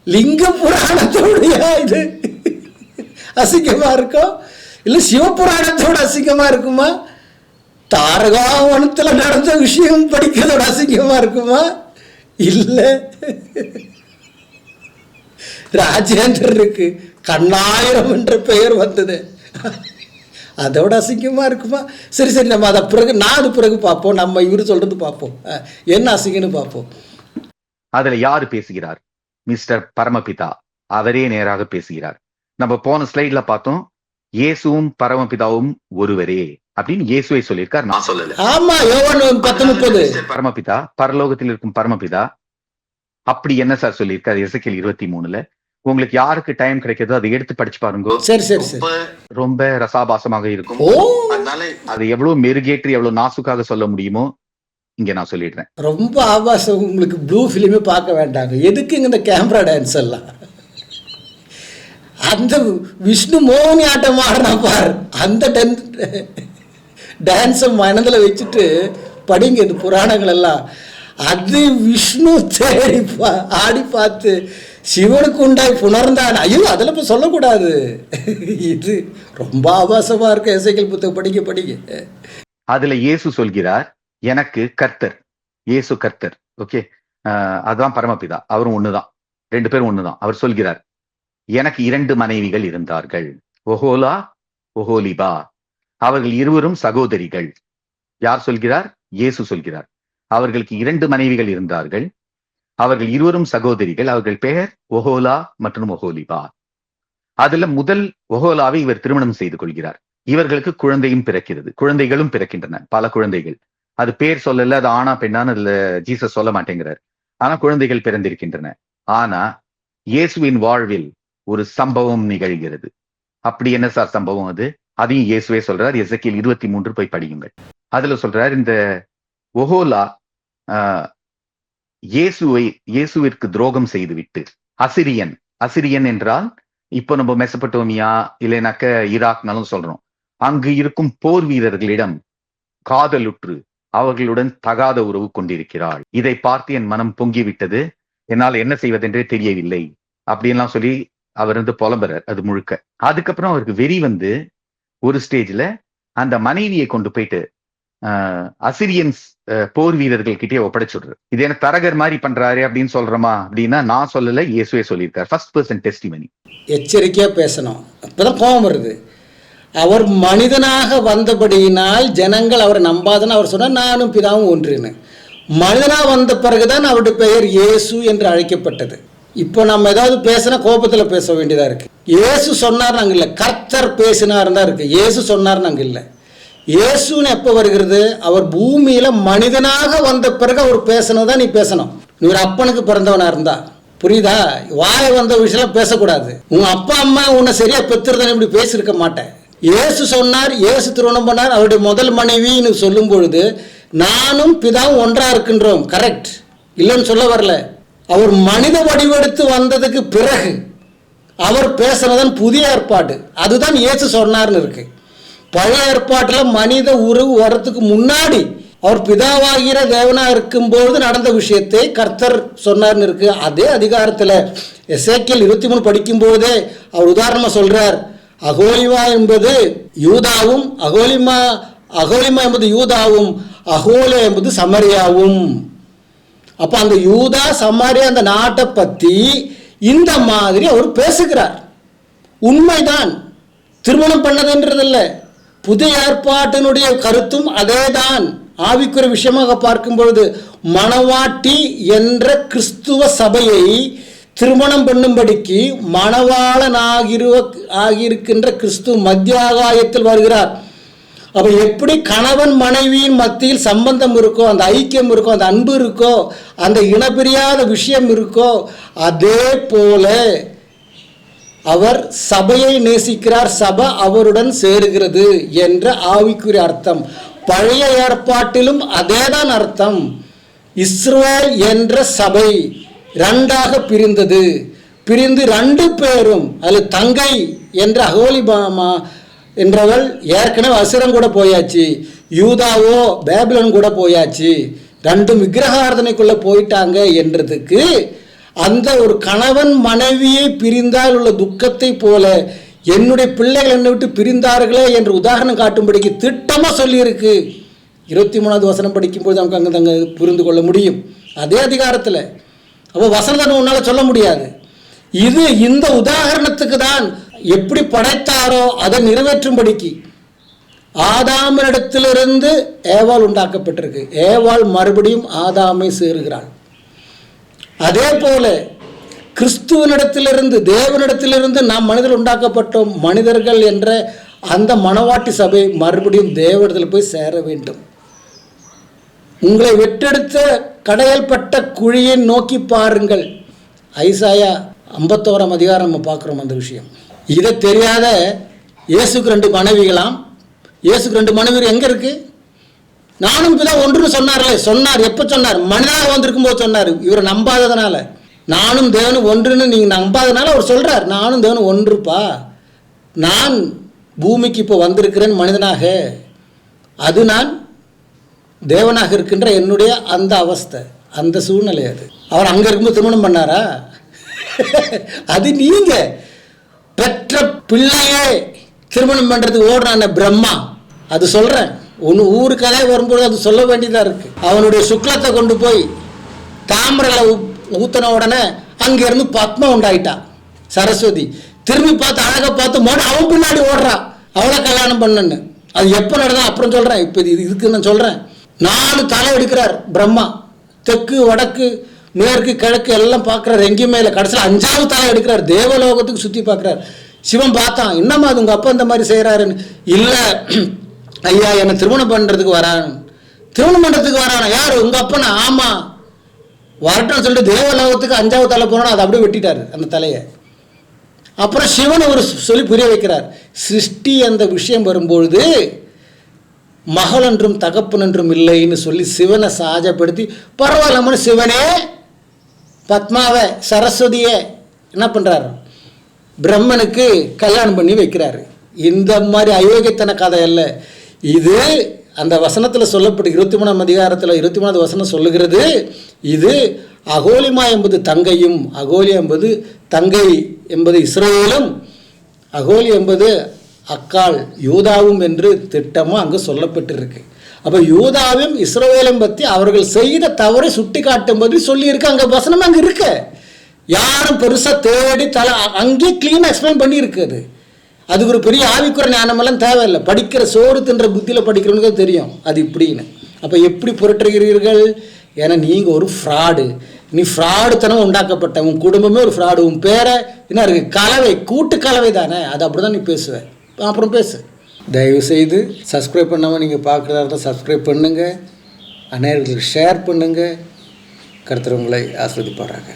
லிங்க புராணத்தோடியா இது அசிங்கமா இருக்கும்? இல்ல சிவபுராணத்தோட அசிங்கமா இருக்குமா? தாரகாவனத்துல நடந்த விஷயம் படிக்கிறதோட அசிங்கமா இருக்குமா? இல்ல, ராஜேந்திரனுக்கு கண்ணாயிரம் என்ற பெயர் வந்தது, அதோட அசிங்கமா இருக்குமா? சரி சரி, நம்ம அதை பிறகு அது பிறகு பார்ப்போம். நம்ம இவரு சொல்றது பார்ப்போம், என்ன அசிங்கன்னு பார்ப்போம். அதுல யாரு பேசுகிறார்? மிஸ்டர் பரமபிதா அவரே நேராக பேசுகிறார். நம்ம போன ஸ்லைட்ல பார்த்தோம், இயேசுவும் பரமபிதாவும் ஒருவரே அப்படின்னு இயேசுவை சொல்லியிருக்கார், நான் சொல்லல. ஆமா, யோவான் 10:30. பரமபிதா, பரலோகத்தில் இருக்கும் பரமபிதா அப்படி என்ன சார் சொல்லியிருக்காரு எசேக்கியேல் 23? உங்களுக்கு யாருக்கு டைம் கிடைக்கிறதோ அதை எடுத்து படிச்சு பாருங்க. சரி சரி சரி. ரொம்ப ரசாபாசமாக இருக்கும். ஓ, அதனால அது எவ்வளவு மெருகேற்றி எவ்வளவு நாசுக்காக சொல்ல முடியுமோ இங்க நான் சொல்லிடுறேன். ரொம்ப ஆபாசம். உங்களுக்கு ப்ளூ ஃபிலிமே பார்க்க வேண்டாங்க. எதுக்குங்க இந்த கேமரா டான்ஸ் எல்லாம்? அந்த விஷ்ணு மோகினி ஆட்டம் ஆடுனா பார், அந்த டான்ஸை மனதில் வச்சுட்டு படிங்க இந்த புராணங்கள் எல்லாம். அது விஷ்ணு தேடி ஆடி பார்த்து சிவனுக்கு உண்டாய் புணர்ந்தான். ஐயோ, அதெல்லாம் இப்போ சொல்லக்கூடாது. இது ரொம்ப ஆபாசமா இருக்கு. எசேக்கியேல் புத்தகம் படிக்க படிக்க அதுல இயேசு சொல்கிறார், எனக்கு கர்த்தர், இயேசு கர்த்தர். ஓகே, அதுதான் பரமபிதா, அவரும் ஒண்ணுதான், 2 பேரும் ஒண்ணுதான். அவர் சொல்கிறார், எனக்கு 2 மனைவிகள் இருந்தார்கள், ஒஹோலா ஒஹோலிபா, அவர்கள் இருவரும் சகோதரிகள். யார் சொல்கிறார்? இயேசு சொல்கிறார். அவர்களுக்கு 2 மனைவிகள் இருந்தார்கள், அவர்கள் இருவரும் சகோதரிகள், அவர்கள் பெயர் ஒஹோலா மற்றும் ஒஹோலிபா. அதுல முதல் ஒஹோலாவை இவர் திருமணம் செய்து கொள்கிறார். இவர்களுக்கு குழந்தையும் பிறக்கிறது, குழந்தைகளும் பிறக்கின்றன, பல குழந்தைகள். அது பேர் சொல்லல, அது ஆனா பெண்ணான்னு அதுல ஜீசஸ் சொல்ல மாட்டேங்கிறார். ஆனா குழந்தைகள் பிறந்திருக்கின்றன. ஆனா இயேசுவின் வாழ்வில் ஒரு சம்பவம் நிகழ்கிறது. அப்படி என்ன சார் சம்பவம் அது? அதையும் இயேசுவே சொல்றார். எசேக்கியேல் 23 போய் படியுங்கள். அதுல சொல்றார், இந்த ஒஹோலா இயேசுவிற்கு துரோகம் செய்துவிட்டு அசிரியன் என்றால் இப்போ நம்ம மெசபட்டோமியா இல்லைனாக்க ஈராக்னாலும் சொல்றோம், அங்கு இருக்கும் போர் வீரர்களிடம் காதலுற்று அவர்களுடன் தகாத உறவு கொண்டிருக்கிறாள். இதை பார்த்து என் மனம் பொங்கிவிட்டது, என்னால் என்ன செய்வதென்றே தெரியவில்லை அப்படின்லாம் சொல்லி அவர் புலம்புறார் அது முழுக்க. அதுக்கப்புறம் அவருக்கு வெறி வந்து ஒரு ஸ்டேஜ்ல அந்த மனைவியை கொண்டு போயிட்டு அசிரியன்ஸ் போர் வீரர்கள் கிட்டே ஒப்படைச்சுடுறாரு. இது எனக்கு தரகர் மாதிரி பண்றாரு அப்படின்னு சொல்றமா அப்படின்னா நான் சொல்லல, இயேசுவே சொல்லியிருக்காரு. First person testimony. எச்சரிக்கையா பேசணும், அப்பதான் கோபம் வருது. அவர் மனிதனாக வந்தபடியினால் ஜனங்கள் அவரை நம்பாதுன்னு அவர் சொன்னார். நானும் பிதாவும் ஒன்றுன்னு. மனிதனாக வந்த பிறகுதான் அவருடைய பெயர் இயேசு என்று அழைக்கப்பட்டது. இப்போ நம்ம ஏதாவது பேசினா கோபத்தில் பேச வேண்டியதா இருக்கு. இயேசு சொன்னார் நாங்கள் இல்லை, கர்த்தர் பேசினார் தான் இருக்கு. இயேசு சொன்னார் நாங்கள் இல்லை. இயேசுன்னு எப்போ வருகிறது? அவர் பூமியில மனிதனாக வந்த பிறகு அவர் பேசணும் நீ பேசணும். நீ ஒரு அப்பனுக்கு பிறந்தவனா இருந்தா புரியுதா? வாய வந்த விஷயம் பேசக்கூடாது. உங்க அப்பா அம்மா உன்னை சரியா பெற்றுறதுன்னு இப்படி பேசியிருக்க மாட்டேன். இயேசு சொன்னார், இயேசு திருமணம் பண்ணார், அவருடைய முதல் மனைவின்னு சொல்லும் பொழுது நானும் பிதாவும் ஒன்றா இருக்கின்றோம். கரெக்ட், இல்லைன்னு சொல்ல வரல. அவர் மனித வடிவெடுத்து வந்ததுக்கு பிறகு அவர் பேசுனதான் புதிய ஏற்பாடு. அதுதான் இயேசு சொன்னார்னு இருக்கு. பழைய ஏற்பாட்டில் மனித உருவு வரத்துக்கு முன்னாடி அவர் பிதாவாகிற தேவனா இருக்கும்போது நடந்த விஷயத்தை கர்த்தர் சொன்னார்னு இருக்கு. அதே அதிகாரத்தில் எசேக்கியேல் 23 படிக்கும்போதே அவர் உதாரணமா சொல்றார், அகோலிமா என்பது யூதாவும், அகோலிமா என்பது யூதாவும், அகோலே என்பது சமரியாவும். அப்ப அந்த யூதா சமாரியா அந்த நாட்டை பத்தி இந்த மாதிரி அவர் பேசுகிறார். உண்மைதான், திருமணம் பண்ணதுன்றதில்ல. புதிய ஏற்பாட்டினுடைய கருத்தும் அதேதான். ஆவிக்குரிய விஷயமாக பார்க்கும் பொழுது மணவாட்டி என்ற கிறிஸ்துவ சபையை திருமணம் பண்ணும்படிக்கு மணவாளன் ஆகியிருக்கின்ற கிறிஸ்து மத்திய ஆகாயத்தில் வருகிறார். அப்ப எப்படி கணவன் மனைவியின் மத்தியில் சம்பந்தம் இருக்கோ, அந்த ஐக்கியம் இருக்கோ, அந்த அன்பு இருக்கோ, அந்த இனப்பிரியாத விஷயம் இருக்கோ, அதே போல அவர் சபையை நேசிக்கிறார், சபை அவருடன் சேருகிறது என்ற ஆவிக்குரிய அர்த்தம். பழைய ஏற்பாட்டிலும் அதேதான் அர்த்தம். இஸ்ரவேல் என்ற சபை 2ஆக பிரிந்தது. பிரிந்து 2 பேரும், அதில் தங்கை என்ற அகோலிபாமா என்றவள் ஏற்கனவே அசுரம் கூட போயாச்சு, யூதாவோ பேபிலன் கூட போயாச்சு, 2 விக்கிரகார்த்தனைக்குள்ள போயிட்டாங்க என்றதுக்கு அந்த ஒரு கணவன் மனைவியை பிரிந்தால் உள்ள துக்கத்தை போல என்னுடைய பிள்ளைகள் என்னை விட்டு பிரிந்தார்களே என்று உதாரணம் காட்டும்படிக்கு திட்டமா சொல்லியிருக்கு. 23வது வசனம் படிக்கும்போது நமக்கு அங்கே புரிந்து கொள்ள முடியும். அதே அதிகாரத்தில். அப்போ வசனத்தை உன்னால சொல்ல முடியாது. இது இந்த உதாரணத்துக்கு தான் எப்படி படைத்தாரோ அதை நிறைவேற்றும்படிக்கு ஆதாமினிடத்திலிருந்து ஏவாள் உண்டாக்கப்பட்டிருக்கு. ஏவாள் மறுபடியும் ஆதாமை சேருகிறாள். அதே போல கிறிஸ்துவனிடத்திலிருந்து, தேவனிடத்திலிருந்து நாம் மனிதர்கள் உண்டாக்கப்பட்டோம். மனிதர்கள் என்ற அந்த மணவாட்டி சபை மறுபடியும் தேவனிடத்தில் போய் சேர வேண்டும். உங்களை வெட்டெடுத்த கடையல்பட்ட குழியை நோக்கி பாருங்கள். ஐசாயா 51ஆம் அதிகாரம் நம்ம பார்க்குறோம் அந்த விஷயம். இதை தெரியாத இயேசுக்கு 2 மனைவிகளாம். இயேசுக்கு 2 மனைவி எங்கே இருக்குது? நானும் பிதா ஒன்றுன்னு சொன்னார்ல. சொன்னார். எப்போ சொன்னார்? மனிதனாக வந்திருக்கும் போது சொன்னார். இவரை நம்பாததுனால. நானும் தேவனும் ஒன்றுன்னு நீங்கள் நம்பாதனால அவர் சொல்கிறார். நானும் தேவனும் ஒன்றுப்பா. நான் பூமிக்கு இப்போ வந்திருக்கிறேன் மனிதனாக. அது நான் தேவனாக இருக்கின்ற என்னுடைய அந்த அவஸ்தை, அந்த சூழ்நிலை. அது அவர் அங்கே இருக்கும்போது திருமணம் பண்ணாரா? அது நீங்கள் பெற்ற பிள்ளையே திருமணம் பண்ணுறதுக்கு ஓடுறான பிரம்மா. அது சொல்கிறேன். ஒன்று ஊருக்கதே வரும்போது அது சொல்ல வேண்டியதாக இருக்குது. அவனுடைய சுக்லத்தை கொண்டு போய் தாமரையில் ஊற்றின உடனே அங்கேருந்து பத்மா உண்டாயிட்டா சரஸ்வதி. திரும்பி பார்த்து அழகை பார்த்து அவன் பின்னாடி ஓடுறான் அவளை கல்யாணம் பண்ணுன்னு. அது எப்போ நடந்தா அப்புறம் சொல்கிறேன். இப்போ இதுக்கு நான் சொல்கிறேன். 4 தலை எடுக்கிறார் பிரம்மா. தெற்கு வடக்கு மேற்கு கிழக்கு எல்லாம் பார்க்குறாரு, எங்கேயுமே இல்லை. கடைசியில் 5வது தலை எடுக்கிறார். தேவலோகத்துக்கு சுற்றி பார்க்குறார். சிவன் பார்த்தான், என்னம்மா அது உங்கள் அப்பா இந்த மாதிரி செய்கிறாருன்னு. இல்லை ஐயா, என்னை திருமணம் பண்ணுறதுக்கு வரான். திருமணம் பண்ணுறதுக்கு வரானா? யார்? உங்கள் அப்பனா? ஆமாம், வரட்டும்னு சொல்லிட்டு தேவலோகத்துக்கு 5வது தலை போனோன்னா அதை அப்படியே வெட்டிட்டார் அந்த தலையை. அப்புறம் சிவனை ஒரு சொல்லி புரிய வைக்கிறார். சிருஷ்டி அந்த விஷயம் வரும்பொழுது மகள் என்றும் தகப்பன் என்றும் இல்லைன்னு சொல்லி சிவனை சாஜப்படுத்தி, பரவாயில்லம்னு சிவனே பத்மாவை சரஸ்வதியை என்ன பண்ணுறாரு? பிரம்மனுக்கு கல்யாணம் பண்ணி வைக்கிறாரு. இந்த மாதிரி அயோக்கியத்தன கதை அல்ல இது. அந்த வசனத்தில் சொல்லப்பட்டு 23ஆம் அதிகாரத்தில் 23வது வசனம் சொல்லுகிறது. இது அகோலிமா என்பது தங்கையும், அகோலி என்பது தங்கை என்பது இஸ்ரவேலும், அகோலி என்பது அக்காள் யூதாவும் என்று திட்டமும் அங்கு சொல்லப்பட்டிருக்கு. அப்போ யூதாவும் இஸ்ரவேலும் பற்றி அவர்கள் செய்த தவறை சுட்டி காட்டும்போது சொல்லியிருக்கு. அங்கே வசனம் அங்கே இருக்கு. யாரும் பெருசாக தேடி அங்கேயே க்ளீனாக எக்ஸ்பிளைன் பண்ணியிருக்குது. அதுக்கு ஒரு பெரிய ஆவிக்குற ஞானமெல்லாம் தேவையில்லை. படிக்கிற சோறு தின்ற புத்தியில் படிக்கிறவனுக்கு தெரியும் அது இப்படின்னு. அப்போ எப்படி புரட்டுகிறீர்கள்? ஏன்னா நீங்கள் ஒரு ஃப்ராடு. நீ ஃப்ராடுத்தனம் உண்டாக்கப்பட்ட, உன் குடும்பமே ஒரு ஃப்ராடு. உன் பேரை என்ன இருக்குது? கலவை, கூட்டு கலவை தானே. அது அப்படி தான் நீ பேசுவேன். அப்புறம் பேசு. தயவுசெய்து சப்ஸ்கிரைப் பண்ணாமல் நீங்கள் பார்க்குறதா சப்ஸ்கிரைப் பண்ணுங்கள். அனைவர்களுக்கு ஷேர் பண்ணுங்கள். கர்த்தர் உங்களை ஆசீர்வதிப்பாராக.